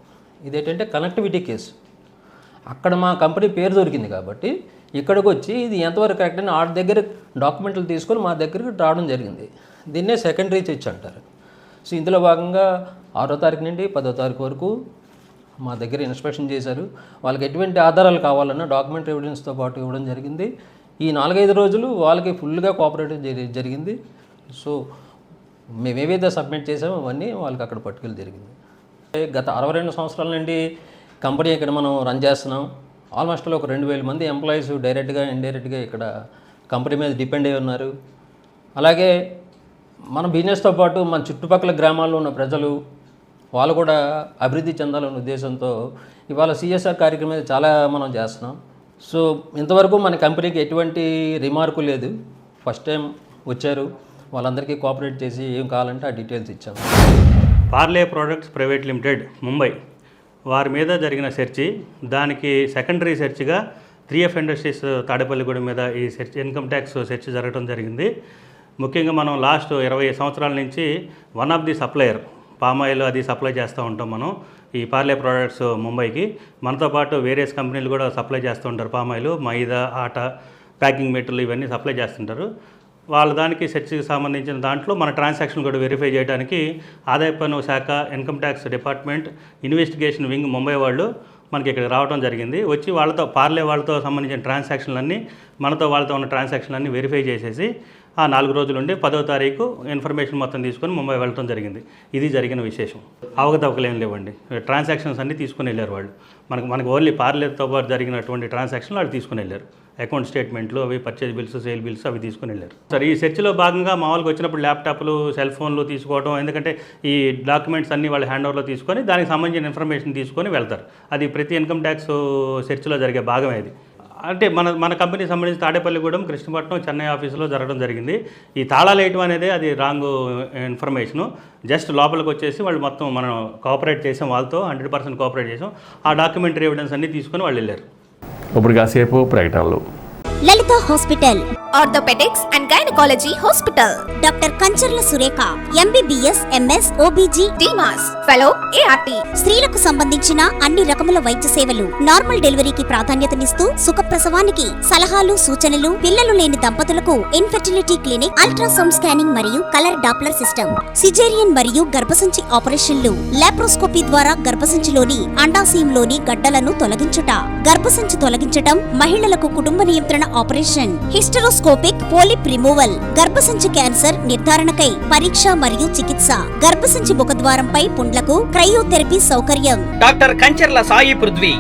ఇదేంటంటే కనెక్టివిటీ కేసు. అక్కడ మా కంపెనీ పేరు దొరికింది కాబట్టి ఇక్కడికి వచ్చి ఇది ఎంతవరకు కరెక్ట్ అని వాళ్ళ దగ్గర డాక్యుమెంట్లు తీసుకొని మా దగ్గరికి రావడం జరిగింది. దీన్నే సెకండరీ చెక్ అంటారు. సో ఇందులో భాగంగా 6వ తారీఖు నుండి 10వ తారీఖు వరకు మా దగ్గర ఇన్స్పెక్షన్ చేశారు. వాళ్ళకి ఎటువంటి ఆధారాలు కావాలన్నా డాక్యుమెంట్ ఎవిడెన్స్తో పాటు ఇవ్వడం జరిగింది. ఈ 4-5 రోజులు వాళ్ళకి ఫుల్గా కోఆపరేట్ జరిగింది. సో మేము ఏవైతే సబ్మిట్ చేసామో అవన్నీ వాళ్ళకి అక్కడ పట్టుకెళ్ళి జరిగింది. గత 62 సంవత్సరాల నుండి కంపెనీ ఇక్కడ మనం రన్ చేస్తున్నాం. ఆల్మోస్ట్ ఒక 2000 మంది ఎంప్లాయీస్ డైరెక్ట్గా ఇండైరెక్ట్గా ఇక్కడ కంపెనీ మీద డిపెండ్ అయి ఉన్నారు. అలాగే మన బిజినెస్తో పాటు మన చుట్టుపక్కల గ్రామాల్లో ఉన్న ప్రజలు వాళ్ళు కూడా అభివృద్ధి చెందాలనే ఉద్దేశంతో ఇవాళ సిఎస్ఆర్ కార్యక్రమం మీద చాలా మనం చేస్తున్నాం. సో ఇంతవరకు మన కంపెనీకి ఎటువంటి రిమార్కు లేదు. ఫస్ట్ టైం వచ్చారు, వాళ్ళందరికీ కోఆపరేట్ చేసి ఏం కావాలంటే ఆ డీటెయిల్స్ ఇచ్చాము. Parle products private limited Mumbai వారి మీద జరిగిన సెర్చి, దానికి సెకండరీ సెర్చ్గా 3F ఇండస్ట్రీస్ తాడేపల్లిగూడెం మీద ఈ సెర్చ్ ఇన్కమ్ ట్యాక్స్ సెర్చ్ జరగడం జరిగింది. ముఖ్యంగా మనం లాస్ట్ 20 సంవత్సరాల నుంచి one of the supplier palm oil అది సప్లై చేస్తూ ఉంటాం మనం ఈ పార్లే ప్రొడక్ట్స్ ముంబైకి. మనతో పాటు వేరియస్ కంపెనీలు కూడా సప్లై చేస్తూ ఉంటారు. పామాయిల్, మైదా, ఆట, ప్యాకింగ్ మెటీరియల్ ఇవన్నీ సప్లై చేస్తుంటారు. వాళ్ళ దానికి సెర్చ్కి సంబంధించిన దాంట్లో మన ట్రాన్సాక్షన్ కూడా వెరిఫై చేయడానికి ఆదాయ పన్ను శాఖ, income tax department, investigation wing Mumbai వాళ్ళు మనకి ఇక్కడ రావడం జరిగింది. వచ్చి వాళ్ళతో పార్లే వాళ్ళతో సంబంధించిన ట్రాన్సాక్షన్లన్నీ మనతో వాళ్ళతో ఉన్న ట్రాన్సాక్షన్లన్నీ వెరిఫై చేసేసి ఆ 4 రోజులు ఉండి 10వ తారీఖు ఇన్ఫర్మేషన్ మొత్తం తీసుకొని ముంబై వెళ్ళడం జరిగింది. ఇది జరిగిన విశేషం. అవకతవకలు ఏం లేవండి. ట్రాన్సాక్షన్స్ అన్నీ తీసుకుని వెళ్ళారు వాళ్ళు. మనకు ఓన్లీ పార్లేతో పాటు జరిగినటువంటి ట్రాన్సాక్షన్లు వాళ్ళు తీసుకుని వెళ్ళారు. అకౌంట్ స్టేట్మెంట్లు, అవి పర్చేజ్ బిల్స్, సేల్ బిల్స్ అవి తీసుకుని వెళ్ళారు. సరే, ఈ సెర్చ్లో భాగంగా మామూలుగా వచ్చినప్పుడు ల్యాప్టాప్లు, సెల్ ఫోన్లు తీసుకోవడం, ఎందుకంటే ఈ డాక్యుమెంట్స్ అన్నీ వాళ్ళు హ్యాండ్ ఓవర్లో తీసుకొని దానికి సంబంధించిన ఇన్ఫర్మేషన్ తీసుకొని వెళ్తారు. అది ప్రతి ఇన్కమ్ ట్యాక్స్ సెర్చ్లో జరిగే భాగమే అది. అంటే మన కంపెనీకి సంబంధించి తాడేపల్లిగూడెం, కృష్ణపట్నం, చెన్నై ఆఫీసులో జరగడం జరిగింది. ఈ తాళాలు వేయటం అనేది అది రాంగ్ ఇన్ఫర్మేషను. జస్ట్ లోపలికి వచ్చేసి వాళ్ళు మొత్తం మనం కోఆపరేట్ చేసాం, వాళ్ళతో 100% కోఆపరేట్ చేసాం. ఆ డాక్యుమెంటరీ ఎవిడెన్స్ అన్నీ తీసుకొని వాళ్ళు వెళ్ళారు. ఇప్పుడు కాసేపు ప్రకటనలు. Lalitha hospital, orthopaedics and gynaecology hospital. Doctor Kancharla Surekha, MBBS, MS, OBG, DMAS, fellow, ART. స్త్రీలకు సంబంధించిన అన్ని రకముల వైద్య సేవలు, నార్మల్ డెలివరీకి ప్రాధాన్యతనిస్తూ సుఖప్రసవానికి సలహాలు, సూచనలు, పిల్లలు లేని దంపతులకు ఇన్ఫెర్టిలిటీ క్లినిక్, అల్ట్రాసౌండ్ స్కానింగ్ మరియు కలర్ డాప్లర్ సిస్టమ్, సిజేరియన్ మరియు గర్భసంచి ఆపరేషన్లు, లాప్రోస్కోపీ ద్వారా గర్భసంచిలోని అండాశయంలోని గడ్డలను తొలగించుట, గర్భసంచి తొలగించటం, మహిళలకు కుటుంబ నియంత్రణ ఆపరేషన్, హిస్టరోస్కోపిక్ పోలిప్ రిమూవల్, గర్భసంచి క్యాన్సర్ నిర్ధారణకై పరీక్ష మరియు చికిత్స, గర్భసంచి ముఖద్వారంపై పుండ్లకు క్రయోథెరపీ సౌకర్యం. Doctor Kancharla Sai Prithvi,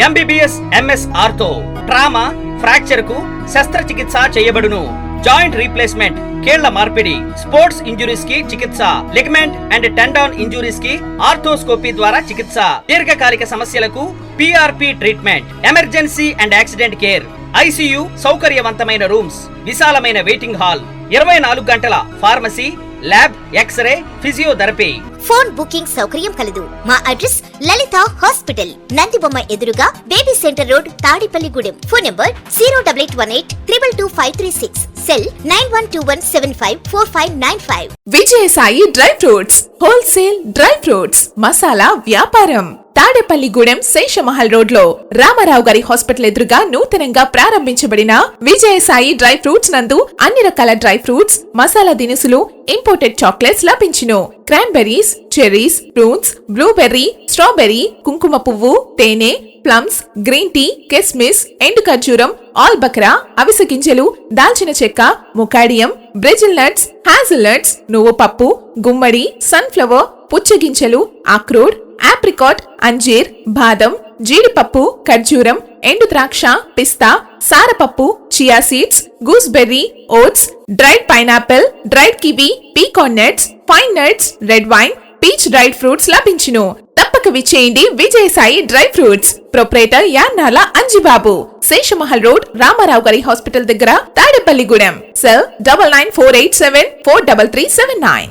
MBBS, MS ortho, trauma, fracture కు శస్త్రచికిత్స చేయబడును. జాయింట్ రీప్లేస్మెంట్, కీళ్ల మార్పిడి, స్పోర్ట్స్ ఇంజురీస్ కి చికిత్స, లిగమెంట్ అండ్ టెండాన్ ఇంజురీస్ కి ఆర్థోస్కోపీ ద్వారా చికిత్స, దీర్ఘకాలిక సమస్యలకు PRP treatment, emergency and accident care, ICU సౌకర్యవంతమైన రూమ్స్, విశాలమైన వెయిటింగ్ హాల్, 24 గంటల pharmacy, lab, x-ray, physiotherapy. Phone booking సౌకర్యం కలదు. మా అడ్రస్ లలిత హాస్పిటల్, నందిబొమ్మ ఎదురుగా, baby centre road, Tadepalligudem. Phone number 08818222536, cell 9121754595. Vijayasai dry fruits, wholesale dry fruits masala వ్యాపారం. తాడేపల్లిగూడెం శేషమహల్ రోడ్ లో రామారావు గారి హాస్పిటల్ ఎదురుగా నూతనంగా ప్రారంభించబడిన విజయసాయి డ్రై ఫ్రూట్స్ నందు అన్ని రకాల డ్రై ఫ్రూట్స్, మసాలా దినుసులు, ఇంపోర్టెడ్ చాక్లెట్స్ లభించును. Cranberries, cherries, prunes, blueberry, strawberry, కుంకుమ పువ్వు, తేనె, ప్లమ్స్, గ్రీన్ టీ, కిస్మిస్, ఎండు ఖర్జూరం, ఆల్ బక్రా, అవిసె గింజలు, దాల్చిన చెక్క, ముకాడియం, బ్రెజిల్ నట్స్, హ్యాజిల్ నట్స్, నువ్వు పప్పు, గుమ్మడి, సన్ఫ్లవర్, పుచ్చగింజలు, అక్రోడ్, ఆప్రికాట్, అంజీర్, బాదం, జీడిపప్పు, ఖర్జూరం, ఎండు ద్రాక్ష, పిస్తా, సారపప్పు, chia seeds, gooseberry, oats, dried pineapple, dried kiwi, pecan nuts, fine nuts, red wine, peach dried fruits లభించును. తప్పక విచ్చేయండి Vijayasai dry fruits. Proprietor Yannala Anjibabu, Seshamahal road, Ramarao గారి హాస్పిటల్ దగ్గర, తాడేపల్లిగూడెం. సెల్ 9948743379.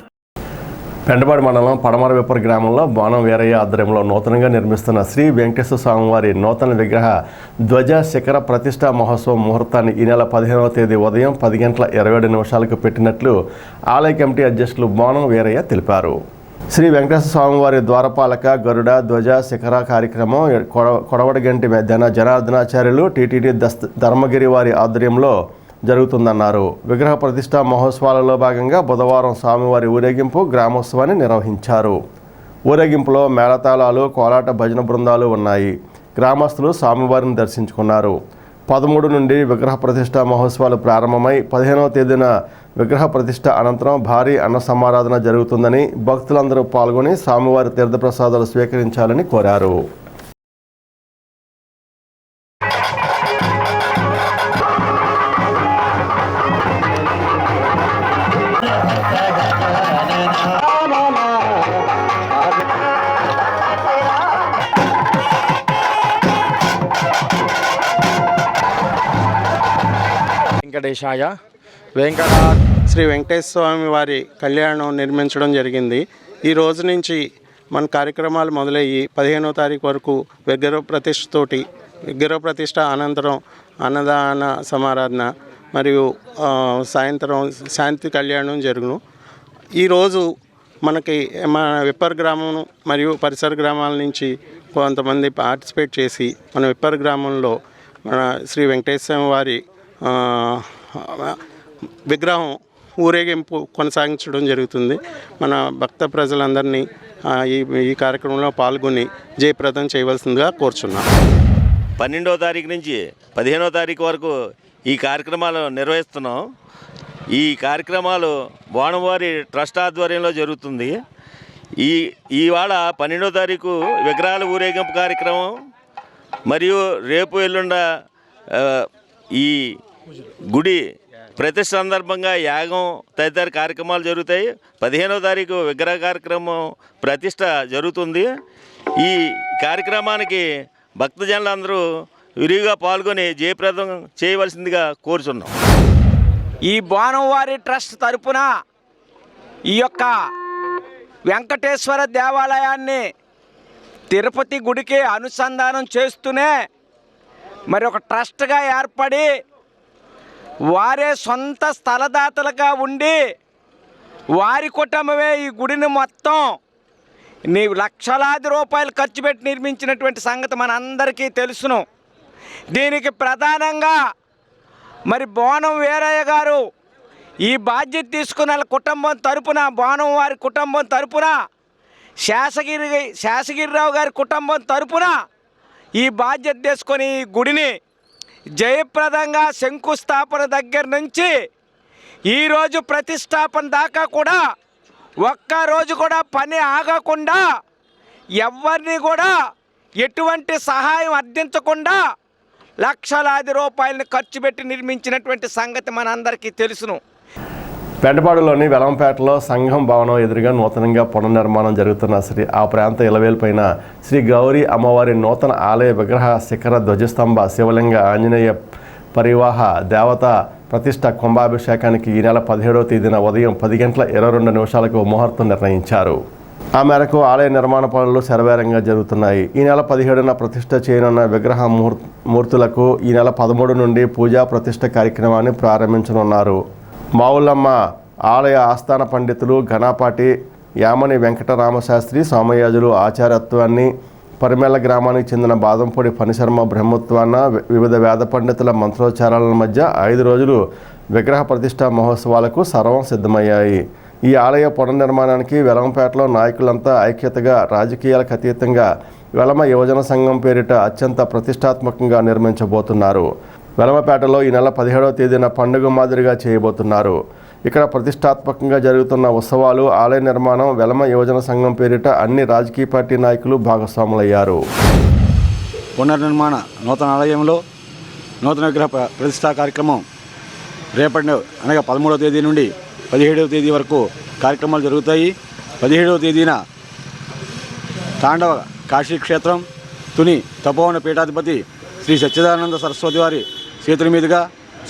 పెండపాడు మండలం పడమరవిప్పర్ గ్రామంలో బోనం వీరయ్య ఆధ్వర్యంలో నూతనంగా నిర్మిస్తున్న శ్రీ వెంకటేశ్వర స్వామివారి నూతన విగ్రహ ధ్వజ శిఖర ప్రతిష్టా మహోత్సవం ముహూర్తాన్ని ఈ నెల 15వ తేదీ ఉదయం 10:27 పెట్టినట్లు ఆలయ కమిటీ అధ్యక్షులు బోనం వీరయ్య తెలిపారు. శ్రీ వెంకటేశ్వర స్వామివారి ద్వారపాలక గరుడ ధ్వజ శిఖర కార్యక్రమం కొడవడగంటి జనార్దనాచార్యులు టీటీడీ ధర్మగిరి వారి ఆధ్వర్యంలో జరుగుతుందన్నారు. విగ్రహ ప్రతిష్టా మహోత్సవాలలో భాగంగా బుధవారం స్వామివారి ఊరేగింపు గ్రామోత్సవాన్ని నిర్వహించారు. ఊరేగింపులో మేళతాళాలు, కోలాట భజన బృందాలు ఉన్నాయి. గ్రామస్తులు స్వామివారిని దర్శించుకున్నారు. 13 నుండి విగ్రహ ప్రతిష్ఠ మహోత్సవాలు ప్రారంభమై 15వ తేదీన విగ్రహ ప్రతిష్ఠ అనంతరం భారీ అన్న సమారాధన జరుగుతుందని భక్తులందరూ పాల్గొని స్వామివారి తీర్థప్రసాదాలు స్వీకరించాలని కోరారు. వెంకటేశాయ శ్రీ వెంకటేశ్వర స్వామి వారి కళ్యాణం నిర్మించడం జరిగింది. ఈ రోజు నుంచి మన కార్యక్రమాలు మొదలయ్యి 15వ తారీఖు వరకు విగ్రహ ప్రతిష్ఠ అనంతరం అన్నదాన సమారాధన మరియు సాయంత్రం శాంతి కళ్యాణం జరుగును. ఈరోజు మనకి మన విప్పర్ గ్రామం మరియు పరిసర గ్రామాల నుంచి కొంతమంది పార్టిసిపేట్ చేసి మన విప్పర్ గ్రామంలో మన శ్రీ వెంకటేశ్వర వారి విగ్రహం ఊరేగింపు కొనసాగించడం జరుగుతుంది. మన భక్త ప్రజలందరినీ ఈ కార్యక్రమంలో పాల్గొని జయప్రదం చేయవలసిందిగా కోరుచున్నాం. 12వ తారీఖు నుంచి 15వ తారీఖు వరకు ఈ కార్యక్రమాలు నిర్వహిస్తున్నాం. ఈ కార్యక్రమాలు బోనంవారి ట్రస్ట్ ఆధ్వర్యంలో జరుగుతుంది. ఇవాళ 12వ తారీఖు విగ్రహాల ఊరేగింపు కార్యక్రమం మరియు రేపు ఎల్లుండ ఈ గుడి ప్రతిష్ఠ సందర్భంగా యాగం తదితర కార్యక్రమాలు జరుగుతాయి. 15వ తారీఖు విగ్రహ కార్యక్రమం ప్రతిష్ఠ జరుగుతుంది. ఈ కార్యక్రమానికి భక్తజనులందరూ విరివిగా పాల్గొని జయప్రదం చేయవలసిందిగా కోరుచున్నాం. ఈ బోనంవారి ట్రస్ట్ తరపున ఈ యొక్క వెంకటేశ్వర దేవాలయాన్ని తిరుపతి గుడికి అనుసంధానం చేస్తూనే మరి ఒక ట్రస్ట్గా ఏర్పడి వారే సొంత స్థలదాతలుగా ఉండి వారి కుటుంబమే ఈ గుడిని మొత్తం లక్షలాది రూపాయలు ఖర్చు పెట్టి నిర్మించినటువంటి సంగతి మనందరికీ తెలుసును. దీనికి ప్రధానంగా మరి బోనం వీరయ్య గారు ఈ బాధ్యత తీసుకున్న కుటుంబం తరపున బోనం వారి కుటుంబం తరపున శేషగిరిరావు గారి కుటుంబం తరపున ఈ బాధ్యత తీసుకొని ఈ గుడిని జయప్రదంగా శంకుస్థాపన దగ్గర నుంచి ఈరోజు ప్రతిష్టాపన దాకా కూడా ఒక్కరోజు కూడా పని ఆగకుండా ఎవరిని కూడా ఎటువంటి సహాయం అర్థించకుండా లక్షలాది రూపాయలను ఖర్చు పెట్టి నిర్మించినటువంటి సంగతి మనందరికీ తెలుసును. పెంటపాడులోని వెలంపేటలో సంఘం భవనం ఎదురుగా నూతనంగా పునర్నిర్మాణం జరుగుతున్న ఆ ప్రాంత ఇలవేల్పైన శ్రీ గౌరీ అమ్మవారి నూతన ఆలయ విగ్రహ శిఖర ధ్వజస్తంభ శివలింగ ఆంజనేయ పరివాహ దేవత ప్రతిష్ట కుంభాభిషేకానికి ఈ నెల 17వ తేదీన ఉదయం 10:22 ముహూర్తం నిర్ణయించారు. ఆ మేరకు ఆలయ నిర్మాణ పనులు శరవేగంగా జరుగుతున్నాయి. ఈ నెల 17న ప్రతిష్ట చేయనున్న విగ్రహ మూర్తులకు ఈ నెల 13 నుండి పూజా ప్రతిష్ట కార్యక్రమాన్ని ప్రారంభించనున్నారు. మావులమ్మ ఆలయ ఆస్థాన పండితులు ఘనాపాటి యామని వెంకటరామశాస్త్రి సోమయాజులు ఆచార్యత్వాన్ని, పరిమేళ్ల గ్రామానికి చెందిన బాదంపూడి ఫణిశర్మ బ్రహ్మత్వాన్న వివిధ వేద పండితుల మంత్రోచ్చారాల మధ్య 5 రోజులు విగ్రహ ప్రతిష్ఠా మహోత్సవాలకు సర్వం సిద్ధమయ్యాయి. ఈ ఆలయ పునర్నిర్మాణానికి వెలంపేటలో నాయకులంతా ఐక్యతగా రాజకీయాలకు అతీతంగా వెలమ యువజన సంఘం పేరిట అత్యంత ప్రతిష్టాత్మకంగా నిర్మించబోతున్నారు. వెలమపేటలో ఈ నెల 17వ తేదీన పండుగ మాదిరిగా చేయబోతున్నారు. ఇక్కడ ప్రతిష్టాత్మకంగా జరుగుతున్న ఉత్సవాలు, ఆలయ నిర్మాణం వెలమ యువజన సంఘం పేరిట అన్ని రాజకీయ పార్టీ నాయకులు భాగస్వాములయ్యారు. పునర్నిర్మాణ నూతన ఆలయంలో నూతన విగ్రహ ప్రతిష్ఠా కార్యక్రమం రేపటి అనగా 13వ తేదీ నుండి 17వ తేదీ వరకు కార్యక్రమాలు జరుగుతాయి. 17వ తేదీన తాండవ కాశీక్షేత్రం తుని తపోవన పీఠాధిపతి శ్రీ సచ్చిదానంద సరస్వతి వారి చేతుల మీదుగా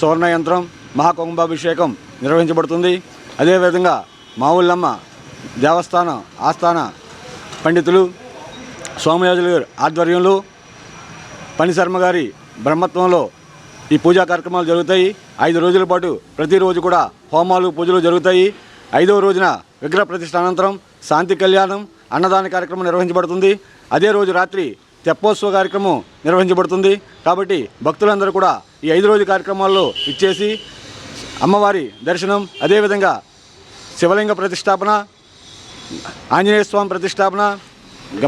సువర్ణ యంత్రం మహాకుంభాభిషేకం నిర్వహించబడుతుంది. అదేవిధంగా మావుళ్ళమ్మ దేవస్థానం ఆస్థాన పండితులు సోమయాజులు గారి ఆధ్వర్యంలో ఫణిశర్మ గారి బ్రహ్మత్వంలో ఈ పూజా కార్యక్రమాలు జరుగుతాయి. 5 రోజుల పాటు ప్రతిరోజు కూడా హోమాలు పూజలు జరుగుతాయి. 5వ రోజున విగ్రహ ప్రతిష్ఠ అనంతరం శాంతి కళ్యాణం అన్నదాన కార్యక్రమం నిర్వహించబడుతుంది. అదే రోజు రాత్రి తెప్పోత్సవ కార్యక్రమం నిర్వహించబడుతుంది. కాబట్టి భక్తులందరూ కూడా ఈ 5 రోజుల కార్యక్రమాల్లో ఇచ్చేసి అమ్మవారి దర్శనం, అదేవిధంగా శివలింగ ప్రతిష్టాపన, ఆంజనేయ స్వామి ప్రతిష్టాపన,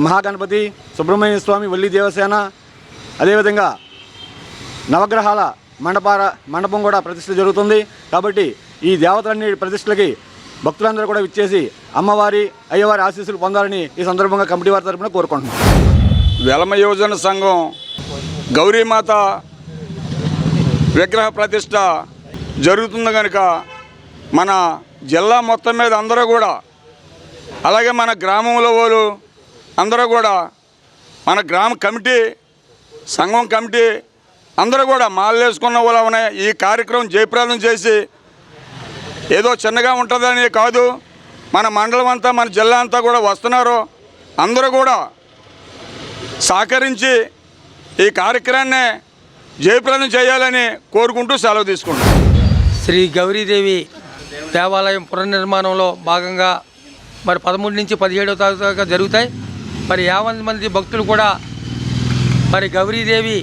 మహాగణపతి, సుబ్రహ్మణ్య స్వామి, వల్లి దేవసేన, అదేవిధంగా నవగ్రహాల మండపం కూడా ప్రతిష్ఠ జరుగుతుంది. కాబట్టి ఈ దేవతలన్నీ ప్రతిష్టలకి భక్తులందరూ కూడా విచ్చేసి అమ్మవారి అయ్యవారి ఆశీస్సులు పొందాలని ఈ సందర్భంగా కమిటీ వారి తరఫున కోరుకుంటున్నాం. వెలమ యోజన సంఘం గౌరీమాత విగ్రహ ప్రతిష్ట జరుగుతుంది కనుక మన జిల్లా మొత్తం మీద అందరూ కూడా, అలాగే మన గ్రామంలో వాళ్ళు అందరూ కూడా, మన గ్రామ కమిటీ, సంఘం కమిటీ అందరూ కూడా మాలేసుకున్న వాళ్ళనే ఈ కార్యక్రమం జయప్రదం చేసి, ఏదో చిన్నగా ఉంటుందని కాదు, మన మండలం అంతా మన జిల్లా అంతా కూడా వస్తున్నారు. అందరూ కూడా సహకరించి ఈ కార్యక్రమాన్ని జయప్రదం చేయాలని కోరుకుంటూ సెలవు తీసుకుంటాం. శ్రీ గౌరీదేవి దేవాలయం పునర్నిర్మాణంలో భాగంగా మరి 13 నుంచి 17వ తారీఖు దాకా జరుగుతాయి. మరి 50 మంది భక్తులు కూడా మరి గౌరీదేవి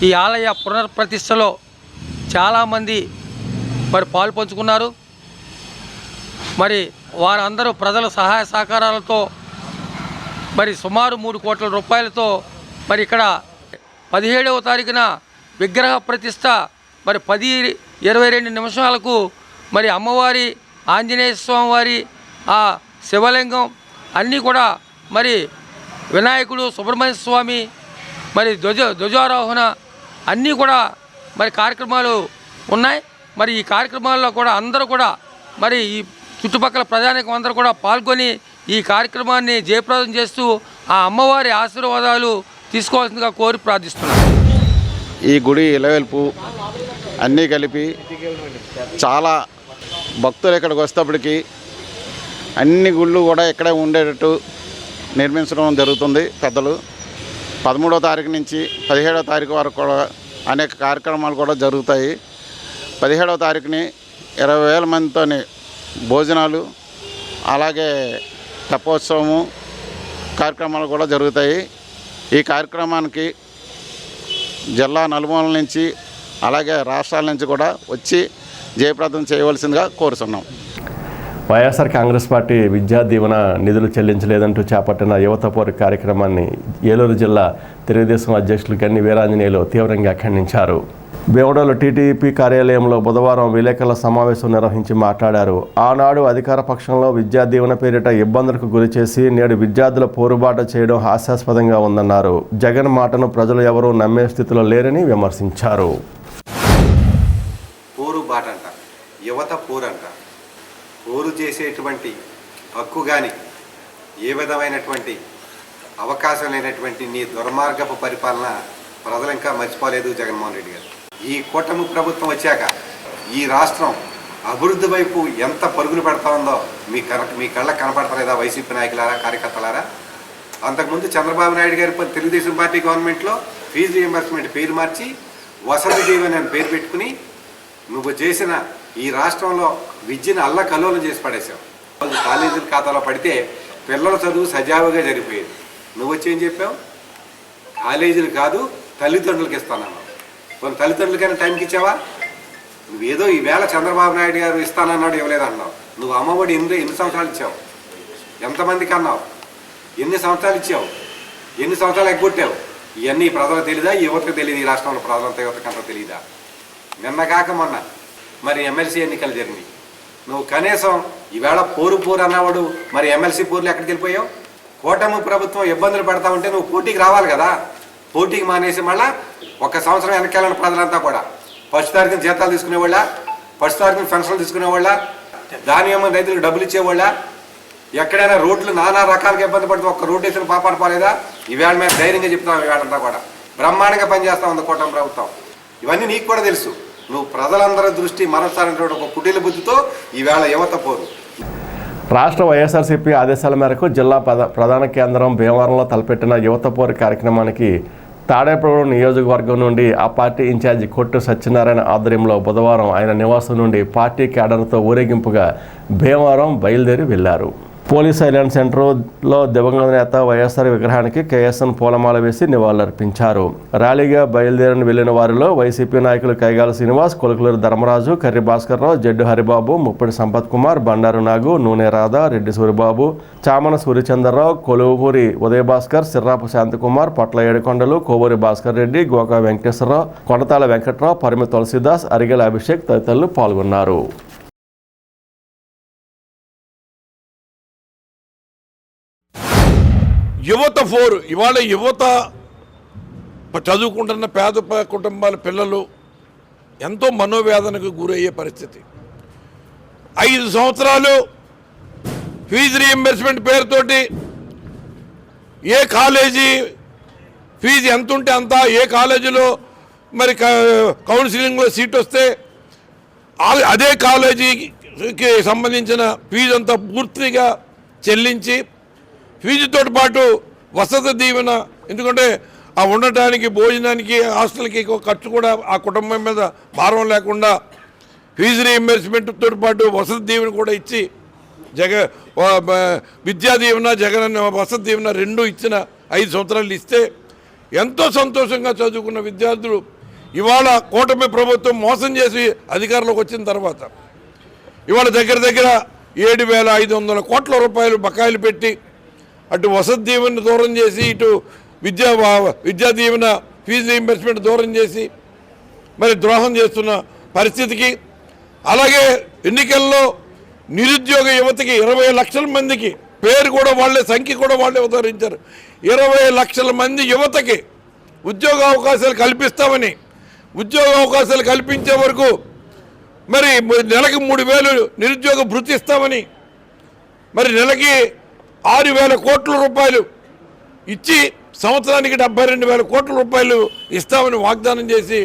ఈ ఆలయ పునర్ప్రతిష్టలో చాలామంది మరి పాలు పంచుకున్నారు. మరి వారందరూ ప్రజల సహాయ సహకారాలతో మరి సుమారు 3 కోట్ల రూపాయలతో మరి ఇక్కడ 17వ తారీఖున విగ్రహ ప్రతిష్ట మరి 10:22 నిమిషాలకు మరి అమ్మవారి, ఆంజనేయ స్వామి వారి ఆ శివలింగం అన్నీ కూడా, మరి వినాయకుడు, సుబ్రహ్మణ్య స్వామి, మరి ధ్వజారోహణ అన్నీ కూడా మరి కార్యక్రమాలు ఉన్నాయి. మరి ఈ కార్యక్రమాల్లో కూడా అందరూ కూడా మరి ఈ చుట్టుపక్కల ప్రజానికం అందరూ కూడా పాల్గొని ఈ కార్యక్రమాన్ని జయప్రదం చేస్తూ ఆ అమ్మవారి ఆశీర్వాదాలు తీసుకోవాల్సిందిగా కోరి ప్రార్థిస్తున్నాను. ఈ గుడి ఇలవెల్పు అన్నీ కలిపి చాలా భక్తులు ఇక్కడికి వచ్చేటప్పటికి అన్ని గుళ్ళు కూడా ఇక్కడే ఉండేటట్టు నిర్మించడం జరుగుతుంది. పెద్దలు 13వ తారీఖు నుంచి 17వ తారీఖు వరకు కూడా అనేక కార్యక్రమాలు కూడా జరుగుతాయి. 17వ తారీఖుని 20,000 మందితో భోజనాలు, అలాగే తెప్పోత్సవము కార్యక్రమాలు కూడా జరుగుతాయి. ఈ కార్యక్రమానికి జిల్లా నలుమూలల నుంచి అలాగే రాష్ట్రాల నుంచి కూడా వచ్చి జయప్రదం చేయవలసిందిగా కోరుతున్నాం. వైఎస్ఆర్ కాంగ్రెస్ పార్టీ విద్యా దీవెన నిధులు చెల్లించలేదంటూ చేపట్టిన యువత పోరు కార్యక్రమాన్ని ఏలూరు జిల్లా తెలుగుదేశం అధ్యక్షులు గన్ని వీరాంజనేయులు తీవ్రంగా ఖండించారు. బేవడలో టీడీపీ కార్యాలయంలో బుధవారం విలేకరుల సమావేశం నిర్వహించి మాట్లాడారు. ఆనాడు అధికార పక్షంలో విద్యా దీవెన పేరిట ఇబ్బందులకు గురిచేసి నేడు విద్యార్థుల పోరుబాట చేయడం హాస్యాస్పదంగా ఉందన్నారు. జగన్ మాటను ప్రజలు ఎవరూ నమ్మే స్థితిలో లేరని విమర్శించారు. పోరుబాట అంట, యువత పోరంట, పోరు చేసేటువంటి హక్కు కానీ ఏ విధమైనటువంటి అవకాశం లేనటువంటి నీ దుర్మార్గపు పరిపాలన ప్రజలు ఇంకా మర్చిపోలేదు జగన్మోహన్ రెడ్డి గారు. ఈ కూటమి ప్రభుత్వం వచ్చాక ఈ రాష్ట్రం అభివృద్ధి వైపు ఎంత పరుగులు పెడతా ఉందో మీ కళ్ళకు కనపడతలేదా వైసీపీ నాయకులారా, కార్యకర్తలారా? అంతకుముందు చంద్రబాబు నాయుడు గారి తెలుగుదేశం పార్టీ గవర్నమెంట్లో ఫీజు రియంబర్స్మెంట్ పేరు మార్చి వసతి దీవెన అని పేరు పెట్టుకుని నువ్వు చేసిన ఈ రాష్ట్రంలో విద్యను అల్లకల్లోలం చేసి పడేసావు. కాలేజీల ఖాతాలో పడితే పిల్లల చదువు సజావుగా జరిగిపోయేది. నువ్వు వచ్చి ఏం చెప్పావు? కాలేజీలు కాదు తల్లిదండ్రులకి ఇస్తానన్నావు. కొన్ని తల్లిదండ్రులకైనా టైంకి ఇచ్చావా? నువ్వేదో ఈవేళ చంద్రబాబు నాయుడు గారు ఇస్తానన్నాడు, ఇవ్వలేదన్నావు. నువ్వు అమ్మఒడి ఎన్ని సంవత్సరాలు ఇచ్చావు? ఎంతమందికి అన్నావు? ఎన్ని సంవత్సరాలు ఇచ్చావు? ఎన్ని సంవత్సరాలు ఎగ్గొట్టావు? ఇవన్నీ ప్రజలకు తెలీదా? యువతకు తెలియదు. ఈ రాష్ట్రంలో ప్రజలంతా యువతకంతా తెలీదా? నిన్న కాక మొన్న మరి ఎమ్మెల్సీ ఎన్నికలు జరిగినాయి. నువ్వు కనీసం ఈవేళ పోరు అన్నవాడు మరి ఎమ్మెల్సీ పోరులు ఎక్కడికి వెళ్ళిపోయావు? కూటమి ప్రభుత్వం ఇబ్బందులు పెడతా ఉంటే నువ్వు పోటీకి రావాలి కదా. పోటీకి మానేసి మళ్ళీ 1 సంవత్సరం వెనకాలని ప్రజలంతా కూడా ఫస్ట్ తారీఖున జీతాలు తీసుకునేవాళ్ళ, ఫస్ట్ తారీఖున పెన్షన్లు తీసుకునేవాళ్ళ, ధాన్యం రైతులకు డబ్బులు ఇచ్చేవాళ్ళ, ఎక్కడైనా రోడ్లు నానా రకాలుగా ఇబ్బంది పడితే ఒక్క రోడ్డు వేసిన పాపాలు పోలేదా? ఈవేళ మేము ధైర్యంగా చెప్తాం, ఈవేళంతా కూడా బ్రహ్మాండంగా పనిచేస్తా ఉంది కూటమి ప్రభుత్వం. ఇవన్నీ నీకు కూడా తెలుసు. నువ్వు ప్రజలందరి దృష్టి మరొకసారి ఒక కుటీల బుద్ధితో ఈవేళ యువత పోరు. రాష్ట్ర వైఎస్ఆర్సీపీ ఆదేశాల మేరకు జిల్లా ప్రధాన కేంద్రం భీమవరంలో తలపెట్టిన యువత పోరు కార్యక్రమానికి తాడేపల్లి నియోజకవర్గం నుండి ఆ పార్టీ ఇన్ఛార్జి కొట్టు సత్యనారాయణ ఆధ్వర్యంలో బుధవారం ఆయన నివాసం నుండి పార్టీ క్యాడర్తో ఊరేగింపుగా భీమవరం బయలుదేరి వెళ్లారు. పోలీస్ ఐలాండ్ సెంటర్లో దివంగత నేత వైఎస్ఆర్ విగ్రహానికి కేఎస్ఎన్ పూలమాల వేసి నివాళులర్పించారు. ర్యాలీగా బయలుదేరని వెళ్లిన వారిలో వైసీపీ నాయకులు కైగాల శ్రీనివాస్, కొలుకులూరు ధర్మరాజు, కర్రి భాస్కర్రావు, జడ్డు హరిబాబు, ముప్పిడి సంపత్ కుమార్, బండారు నాగు, నూనె రాధా, రెడ్డి సూరిబాబు, చామన సూర్యచంద్రరావు, కొలువూరి ఉదయభాస్కర్, సిర్రాపు శాంతకుమార్, పొట్ల ఏడుకొండలు, కోవూరి భాస్కర్ రెడ్డి, గోకా వెంకటేశ్వరరావు, కొడతాల వెంకట్రావు, పరిమి తులసిదాస్, అరిగెల అభిషేక్ తదితరులు పాల్గొన్నారు. యువత ఫోర్ ఇవాళ యువత చదువుకుంటున్న పేద కుటుంబాల పిల్లలు ఎంతో మనోవేదనకు గురయ్యే పరిస్థితి. 5 సంవత్సరాలు ఫీజు రీఎంబర్స్మెంట్ పేరుతోటి ఏ కాలేజీ ఫీజు ఎంత ఉంటే అంత, ఏ కాలేజీలో మరి కౌన్సిలింగ్లో సీట్ వస్తే అదే కాలేజీకి సంబంధించిన ఫీజు అంతా పూర్తిగా చెల్లించి ఫీజుతో పాటు వసతి దీవెన, ఎందుకంటే ఆ ఉండటానికి భోజనానికి హాస్టల్కి ఖర్చు కూడా ఆ కుటుంబం మీద భారం లేకుండా ఫీజు రీఎంబర్స్మెంట్తో పాటు వసతి దీవెన కూడా ఇచ్చి విద్యా దీవెన, జగన్ వసతి దీవెన 2 ఇచ్చిన 5 సంవత్సరాలు ఇస్తే ఎంతో సంతోషంగా చదువుకున్న విద్యార్థులు ఇవాళ కూటమి ప్రభుత్వం మోసం చేసి అధికారంలోకి వచ్చిన తర్వాత ఇవాళ దగ్గర 7,500 కోట్ల రూపాయలు బకాయిలు పెట్టి అటు వసతి దీవెన దూరం చేసి, ఇటు విద్యా దీవెన ఫీజు రీయింబర్స్మెంట్ దూరం చేసి మరి ద్రోహం చేస్తున్న పరిస్థితికి, అలాగే ఎన్నికల్లో నిరుద్యోగ యువతకి 20 లక్షల మందికి పేరు కూడా వాళ్ళే, సంఖ్య కూడా వాళ్ళే ఉదహరించారు. 20 లక్షల మంది యువతకి ఉద్యోగ అవకాశాలు కల్పిస్తామని, ఉద్యోగ అవకాశాలు కల్పించే వరకు మరి నెలకి 3,000 నిరుద్యోగ భృతి ఇస్తామని, మరి నెలకి 6,000 కోట్ల రూపాయలు ఇచ్చి సంవత్సరానికి 72,000 కోట్ల రూపాయలు ఇస్తామని వాగ్దానం చేసి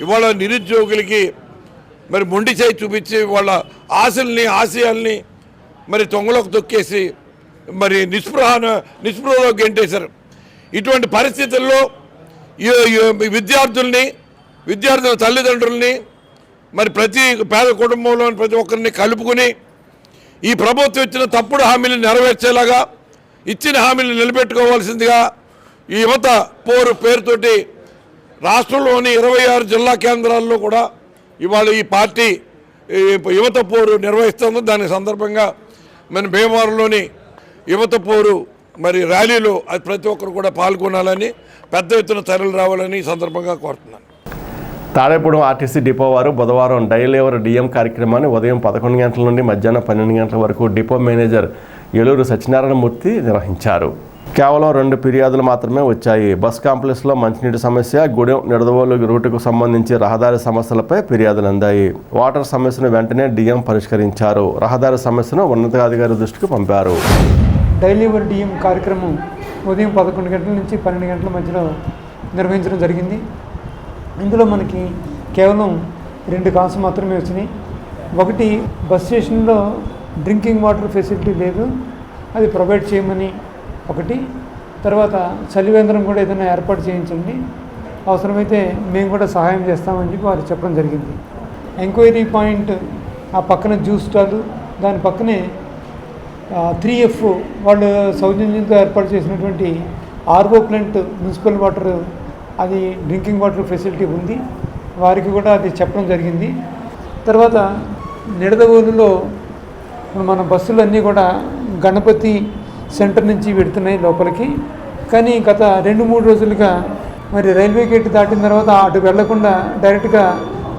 ఇవాళ నిరుద్యోగులకి మరి మొండి చేయి చూపించి వాళ్ళ ఆశల్ని, ఆశయాల్ని మరి తొంగలోకి తొక్కేసి మరి నిస్పృహలో గెంటేశారు. ఇటువంటి పరిస్థితుల్లో విద్యార్థుల తల్లిదండ్రుల్ని మరి ప్రతి పేద కుటుంబంలోని ప్రతి ఒక్కరిని కలుపుకొని ఈ ప్రభుత్వం ఇచ్చిన తప్పుడు హామీలు నెరవేర్చేలాగా, ఇచ్చిన హామీలు నిలబెట్టుకోవాల్సిందిగా ఈ యువత పోరు పేరుతోటి రాష్ట్రంలోని 26 జిల్లా కేంద్రాల్లో కూడా ఇవాళ ఈ పార్టీ యువత పోరు నిర్వహిస్తుంది. దాని సందర్భంగా మన భీమవరంలోని యువత పోరు మరి ర్యాలీలో అది ప్రతి ఒక్కరు కూడా పాల్గొనాలని, పెద్ద ఎత్తున తరలి రావాలని ఈ సందర్భంగా కోరుతున్నాను. తాడేపూడి ఆర్టీసీ డిపో వారు బుధవారం డైలేవర్ డిఎం కార్యక్రమాన్ని ఉదయం 11 గంటల నుండి మధ్యాహ్నం 12 గంటల వరకు డిపో మేనేజర్ ఏలూరు సత్యనారాయణమూర్తి నిర్వహించారు. కేవలం 2 ఫిర్యాదులు మాత్రమే వచ్చాయి. బస్ కాంప్లెక్స్లో మంచినీటి సమస్య, గూడెం నిడదవోలు రూటుకు సంబంధించి రహదారి సమస్యలపై ఫిర్యాదులు అందాయి. వాటర్ సమస్యను వెంటనే డిఎం పరిష్కరించారు. రహదారి సమస్యను ఉన్నతాధికారి దృష్టికి పంపారు. డైలేవర్ డిఎం కార్యక్రమం ఉదయం 11 గంటల నుంచి 12 గంటల మధ్యలో నిర్వహించడం జరిగింది. ఇందులో మనకి కేవలం 2 కాల్స్ మాత్రమే వచ్చినాయి. ఒకటి, బస్ స్టేషన్లో డ్రింకింగ్ వాటర్ ఫెసిలిటీ లేదు, అది ప్రొవైడ్ చేయమని ఒకటి. తర్వాత చలివేంద్రం కూడా ఏదైనా ఏర్పాటు చేయించండి, అవసరమైతే మేము కూడా సహాయం చేస్తామని చెప్పి వారు చెప్పడం జరిగింది. ఎంక్వైరీ పాయింట్ ఆ పక్కన జ్యూస్ స్టాలు, దాని పక్కనే 3F వాళ్ళు సౌజన్యంతో ఏర్పాటు చేసినటువంటి ఆర్ఓ ప్లాంట్, మున్సిపల్ వాటర్, అది డ్రింకింగ్ వాటర్ ఫెసిలిటీ ఉంది, వారికి కూడా అది చెప్పడం జరిగింది. తర్వాత నిడదవోలులో మన బస్సులన్నీ కూడా గణపతి సెంటర్ నుంచి వెడుతున్నాయి లోపలికి. కానీ గత 2-3 రోజులుగా మరి రైల్వే గేట్ దాటిన తర్వాత అటు వెళ్లకుండా డైరెక్ట్గా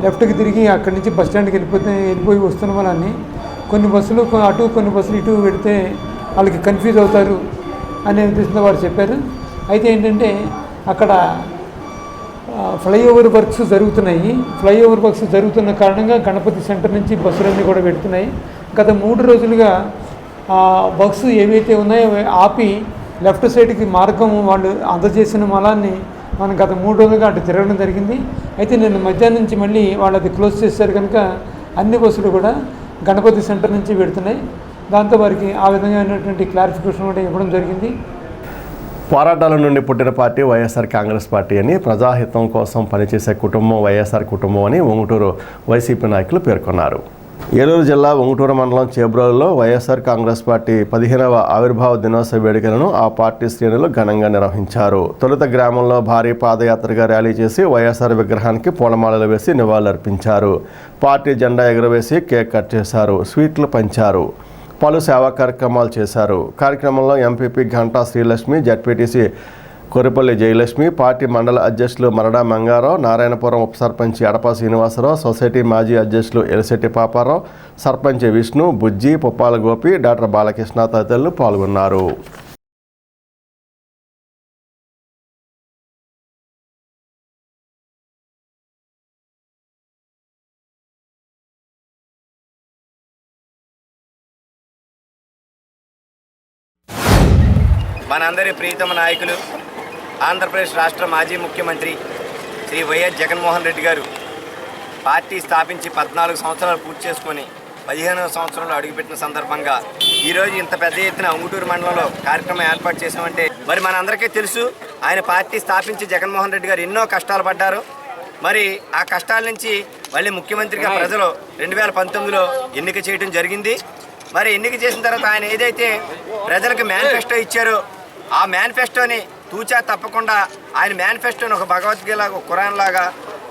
లెఫ్ట్కి తిరిగి అక్కడి నుంచి బస్ స్టాండ్కి వెళ్ళిపోయి వస్తున్న వాళ్ళని కొన్ని బస్సులు అటు, కొన్ని బస్సులు ఇటు పెడితే వాళ్ళకి కన్ఫ్యూజ్ అవుతారు అనే ఉద్దేశంతో వారు చెప్పారు. అయితే ఏంటంటే అక్కడ ఫ్లైఓవర్ వర్క్స్ జరుగుతున్నాయి. ఫ్లైఓవర్ వర్క్స్ జరుగుతున్న కారణంగా గణపతి సెంటర్ నుంచి బస్సులన్నీ కూడా పెడుతున్నాయి. గత 3 రోజులుగా బస్సు ఏవైతే ఉన్నాయో ఆపి లెఫ్ట్ సైడ్కి మార్గం వాళ్ళు అందజేసిన మలాన్ని మనం గత 3 రోజులుగా అటు తిరగడం జరిగింది. అయితే నిన్న మధ్యాహ్నం నుంచి మళ్ళీ వాళ్ళు అది క్లోజ్ చేశారు కనుక అన్ని బస్సులు కూడా గణపతి సెంటర్ నుంచి పెడుతున్నాయి. దాంతో వారికి ఆ విధమైనటువంటి క్లారిఫికేషన్ కూడా ఇవ్వడం జరిగింది. పోరాటాల నుండి పుట్టిన పార్టీ వైఎస్ఆర్ కాంగ్రెస్ పార్టీ అని, ప్రజాహితం కోసం పనిచేసే కుటుంబం వైఎస్ఆర్ కుటుంబం అని ఉంగుటూరు వైసీపీ నాయకులు పేర్కొన్నారు. ఏలూరు జిల్లా ఉంగుటూరు మండలం చేబ్రోలులో వైఎస్ఆర్ కాంగ్రెస్ పార్టీ 15వ ఆవిర్భావ దినోత్సవ వేడుకలను ఆ పార్టీ శ్రేణులు ఘనంగా నిర్వహించారు. తొలుత గ్రామంలో భారీ పాదయాత్రగా ర్యాలీ చేసి వైఎస్ఆర్ విగ్రహానికి పూలమాలలు వేసి నివాళులర్పించారు. పార్టీ జెండా ఎగురవేసి కేక్ కట్ చేశారు. స్వీట్లు పంచారు. పలు సేవా కార్యక్రమాలు చేశారు. కార్యక్రమంలో ఎంపీపీ ఘంటా శ్రీలక్ష్మి, జడ్పీటీసీ కొరిపల్లి జయలక్ష్మి, పార్టీ మండల అధ్యక్షులు మరడా మంగారావు, నారాయణపురం ఉప సర్పంచ్ అడపా శ్రీనివాసరావు, సొసైటీ మాజీ అధ్యక్షులు ఎలిశెట్టి పాపారావు, సర్పంచ్ విష్ణు, బుజ్జి, పుప్పాల గోపి, డాక్టర్ బాలకృష్ణ తదితరులు పాల్గొన్నారు. మనందరి ప్రియతమ నాయకులు ఆంధ్రప్రదేశ్ రాష్ట్ర మాజీ ముఖ్యమంత్రి శ్రీ వైఎస్ జగన్మోహన్ రెడ్డి గారు పార్టీ స్థాపించి 14 సంవత్సరాలు పూర్తి చేసుకొని 15వ సంవత్సరంలో అడుగుపెట్టిన సందర్భంగా ఈరోజు ఇంత పెద్ద ఎత్తున ఉంగుటూరు మండలంలో కార్యక్రమం ఏర్పాటు చేశామంటే మరి మనందరికీ తెలుసు ఆయన పార్టీ స్థాపించి జగన్మోహన్ రెడ్డి గారు ఎన్నో కష్టాలు పడ్డారు. మరి ఆ కష్టాల నుంచి మళ్ళీ ముఖ్యమంత్రిగా ప్రజలు 2019లో ఎన్నిక చేయడం జరిగింది. మరి ఎన్నిక చేసిన తర్వాత ఆయన ఏదైతే ప్రజలకు మేనిఫెస్టో ఇచ్చారో ఆ మేనిఫెస్టోని తూచా తప్పకుండా ఆయన మేనిఫెస్టోని ఒక భగవద్గీత లాగా, ఒక ఖురాన్ లాగా,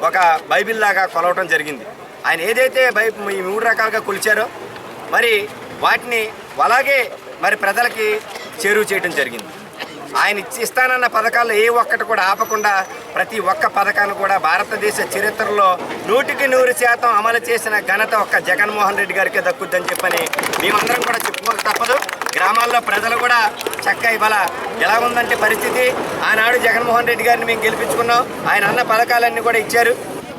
ఒక బైబిల్ లాగా కొలవటం జరిగింది. ఆయన ఏదైతే ఈ 3 రకాలుగా కొలిచారో మరి వాటిని అలాగే మరి ప్రజలకి చేరువ చేయడం జరిగింది. ఆయన ఇస్తానన్న పథకాల్లో ఏ ఒక్కటి కూడా ఆపకుండా ప్రతి ఒక్క పథకాన్ని కూడా భారతదేశ చరిత్రలో 100% అమలు చేసిన ఘనత ఒక్క జగన్మోహన్ రెడ్డి గారికే దక్కుద్దని చెప్పని మేమందరం కూడా చెప్పుకోక తప్పదు. గ్రామాల్లో ప్రజలు కూడా చక్కగా ఇవాళ ఎలా ఉందంటే పరిస్థితి, ఆనాడు జగన్మోహన్ రెడ్డి గారిని మేము గెలిపించుకున్నాం. ఆయన అన్న పథకాలన్నీ కూడా ఇచ్చారు.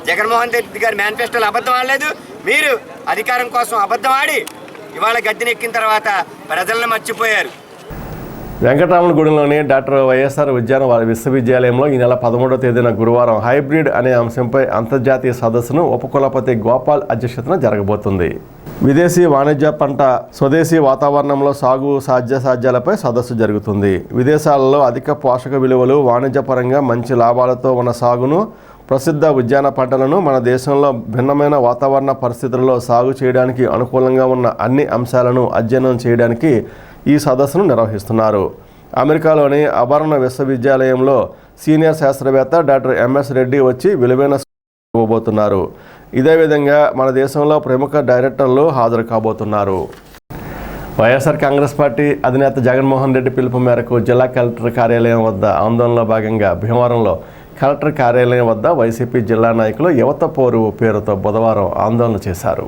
జగన్మోహన్ రెడ్డి గారి మేనిఫెస్టోలో అబద్ధం ఆడలేదు. మీరు అధికారం కోసం అబద్ధం ఆడి ఇవాళ గద్దెనెక్కిన తర్వాత ప్రజలను మర్చిపోయారు. వెంకటరామనగూడెంలోని డాక్టర్ వైఎస్ఆర్ ఉద్యాన విశ్వవిద్యాలయంలో ఈ నెల 13వ తేదీన గురువారం హైబ్రిడ్ అనే అంశంపై అంతర్జాతీయ సదస్సును ఉపకులపతి గోపాల్ అధ్యక్షతన జరగబోతుంది. విదేశీ వాణిజ్య పంట స్వదేశీ వాతావరణంలో సాగు సాధ్యాసాధ్యాలపై సదస్సు జరుగుతుంది. విదేశాలలో అధిక పోషక విలువలు, వాణిజ్యపరంగా మంచి లాభాలతో ఉన్న సాగును, ప్రసిద్ధ ఉద్యాన పంటలను మన దేశంలో భిన్నమైన వాతావరణ పరిస్థితుల్లో సాగు చేయడానికి అనుకూలంగా ఉన్న అన్ని అంశాలను అధ్యయనం చేయడానికి ఈ సదస్సును నిర్వహిస్తున్నారు. అమెరికాలోని అబర్న్ విశ్వవిద్యాలయంలో సీనియర్ శాస్త్రవేత్త డాక్టర్ ఎంఎస్ రెడ్డి వచ్చి విలువైన ఇవ్వబోతున్నారు. ఇదే విధంగా మన దేశంలో ప్రముఖ డైరెక్టర్లు హాజరు కాబోతున్నారు. వైఎస్ఆర్ కాంగ్రెస్ పార్టీ అధినేత జగన్మోహన్ రెడ్డి పిలుపు మేరకు జిల్లా కలెక్టర్ కార్యాలయం వద్ద ఆందోళనలో భాగంగా భీమవరంలో కలెక్టర్ కార్యాలయం వద్ద వైసీపీ జిల్లా నాయకులు యువత పోరు పేరుతో బుధవారం ఆందోళన చేశారు.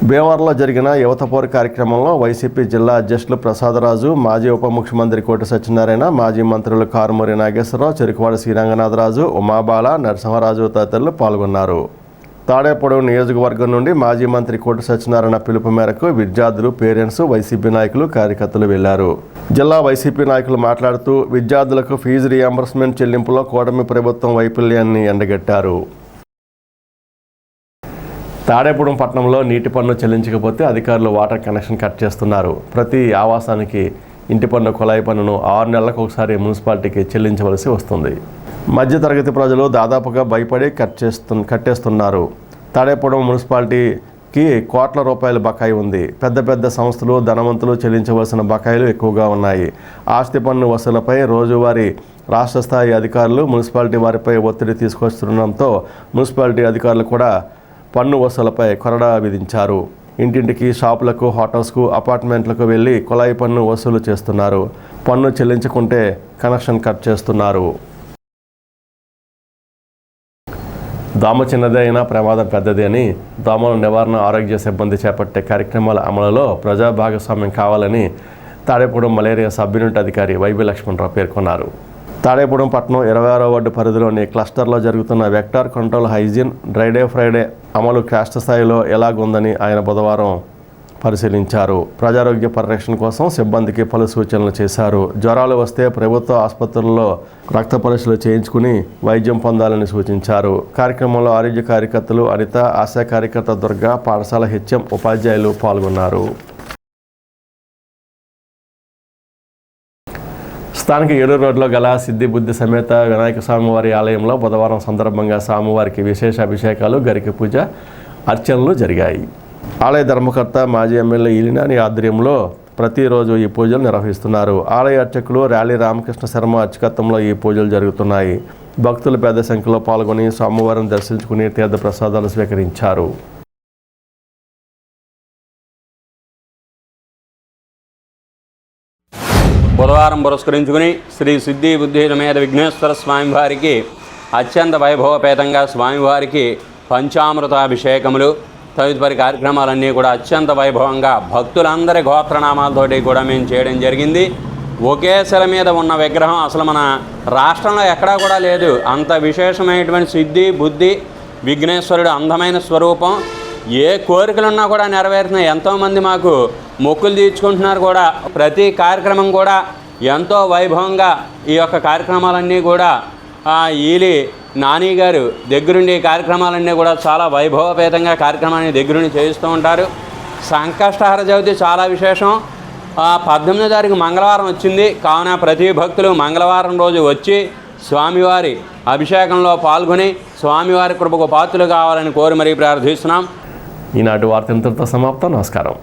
భీమవరంలో జరిగిన యువత పోరు కార్యక్రమంలో వైసీపీ జిల్లా అధ్యక్షులు ప్రసాదరాజు, మాజీ ఉప ముఖ్యమంత్రి కోటి సత్యనారాయణ, మాజీ మంత్రులు కారుమూరి నాగేశ్వరరావు, చెరుకువాడ శ్రీరంగనాథరాజు, ఉమాబాల, నరసింహరాజు తదితరులు పాల్గొన్నారు. తాడేపొడవు నియోజకవర్గం నుండి మాజీ మంత్రి కోటి సత్యనారాయణ పిలుపు మేరకు విద్యార్థులు, పేరెంట్స్, వైసీపీ నాయకులు, కార్యకర్తలు వెళ్లారు. జిల్లా వైసీపీ నాయకులు మాట్లాడుతూ విద్యార్థులకు ఫీజు రీయింబర్స్మెంట్ చెల్లింపులో కూటమి ప్రభుత్వం వైఫల్యాన్ని ఎండగట్టారు. తాడేపూడెం పట్టణంలో నీటి పన్ను చెల్లించకపోతే అధికారులు వాటర్ కనెక్షన్ కట్ చేస్తున్నారు. ప్రతి ఆవాసానికి ఇంటి పన్ను, కుళాయి పన్నును 6 నెలలకు ఒకసారి మున్సిపాలిటీకి చెల్లించవలసి వస్తుంది. మధ్యతరగతి ప్రజలు దాదాపుగా భయపడి కట్టేస్తున్నారు. తాడేపూడెం మున్సిపాలిటీకి కోట్ల రూపాయల బకాయి ఉంది. పెద్ద పెద్ద సంస్థలు, ధనవంతులు చెల్లించవలసిన బకాయిలు ఎక్కువగా ఉన్నాయి. ఆస్తి పన్ను వసూలపై రోజువారీ రాష్ట్ర స్థాయి అధికారులు మున్సిపాలిటీ వారిపై ఒత్తిడి తీసుకొస్తుండటంతో మున్సిపాలిటీ అధికారులు కూడా పన్ను వసూలపై కొరడా విధించారు. ఇంటింటికి, షాపులకు, హోటల్స్కు, అపార్ట్మెంట్లకు వెళ్ళి కుళాయి పన్ను వసూలు చేస్తున్నారు. పన్ను చెల్లించకుంటే కనెక్షన్ కట్ చేస్తున్నారు. దోమ చిన్నదే అయినా ప్రమాదం పెద్దది అని దోమల నివారణ ఆరోగ్య సిబ్బంది చేపట్టే కార్యక్రమాల అమలులో ప్రజా భాగస్వామ్యం కావాలని తాడేపూడెం మలేరియా సబ్ యూనిట్ అధికారి వైబీ లక్ష్మణరావు పేర్కొన్నారు. తాడేపూడెం పట్టణం 26వ వార్డు పరిధిలోని క్లస్టర్లో జరుగుతున్న vector control hygiene dry day Friday అమలు రాష్ట్ర స్థాయిలో ఎలాగుందని ఆయన బుధవారం పరిశీలించారు. ప్రజారోగ్య పరిరక్షణ కోసం సిబ్బందికి పలు సూచనలు చేశారు. జ్వరాలు వస్తే ప్రభుత్వ ఆసుపత్రుల్లో రక్త పరీక్షలు చేయించుకుని వైద్యం పొందాలని సూచించారు. కార్యక్రమంలో ఆరోగ్య కార్యకర్తలు అనిత, ఆశా కార్యకర్త దుర్గా, పాఠశాల హెచ్ఎం, ఉపాధ్యాయులు పాల్గొన్నారు. స్థానిక ఏలూరు రోడ్లో గల సిద్ధి బుద్ధి సమేత వినాయక స్వామివారి ఆలయంలో బుధవారం సందర్భంగా స్వామివారికి విశేష అభిషేకాలు, గరిక పూజ, అర్చనలు జరిగాయి. ఆలయ ధర్మకర్త మాజీ ఎమ్మెల్యే ఇలినాని ఆధ్వర్యంలో ప్రతిరోజు ఈ పూజలు నిర్వహిస్తున్నారు. ఆలయ అర్చకులు ర్యాలీ రామకృష్ణ శర్మ అర్చకత్వంలో ఈ పూజలు జరుగుతున్నాయి. భక్తులు పెద్ద సంఖ్యలో పాల్గొని స్వామివారిని దర్శించుకుని తీర్థ ప్రసాదాలు స్వీకరించారు. బుధవారం పురస్కరించుకుని శ్రీ సిద్ధి బుద్ధి సమేత విఘ్నేశ్వర స్వామివారికి అత్యంత వైభవపేతంగా స్వామివారికి పంచామృతాభిషేకములు తదుపరి కార్యక్రమాలన్నీ కూడా అత్యంత వైభవంగా భక్తులందరి గోత్రనామాలతోటి కూడా మేము చేయడం జరిగింది. ఒకే శిల మీద ఉన్న విగ్రహం అసలు మన రాష్ట్రంలో ఎక్కడా కూడా లేదు. అంత విశేషమైనటువంటి సిద్ధి బుద్ధి విఘ్నేశ్వరుడు అందమైన స్వరూపం. ఏ కోరికలున్నా కూడా నెరవేరుతున్నాయి. ఎంతోమంది మాకు మొక్కులు తీర్చుకుంటున్నారు కూడా. ప్రతి కార్యక్రమం కూడా ఎంతో వైభవంగా ఈ యొక్క కార్యక్రమాలన్నీ కూడా ఈలి నాని గారు దగ్గరుండి కార్యక్రమాలన్నీ కూడా చాలా వైభవపేతంగా కార్యక్రమాన్ని దగ్గరుండి చేయిస్తూ ఉంటారు. సంకష్టహర చవితి చాలా విశేషం. 18వ తారీఖు మంగళవారం వచ్చింది. కావున ప్రతి భక్తులు మంగళవారం రోజు వచ్చి స్వామివారి అభిషేకంలో పాల్గొని స్వామివారి కృపకు పాత్రలు కావాలని కోరి మరీ ప్రార్థిస్తున్నాం. ఈనాటి వార్త ఇంతటితో సమాప్తం. నమస్కారం.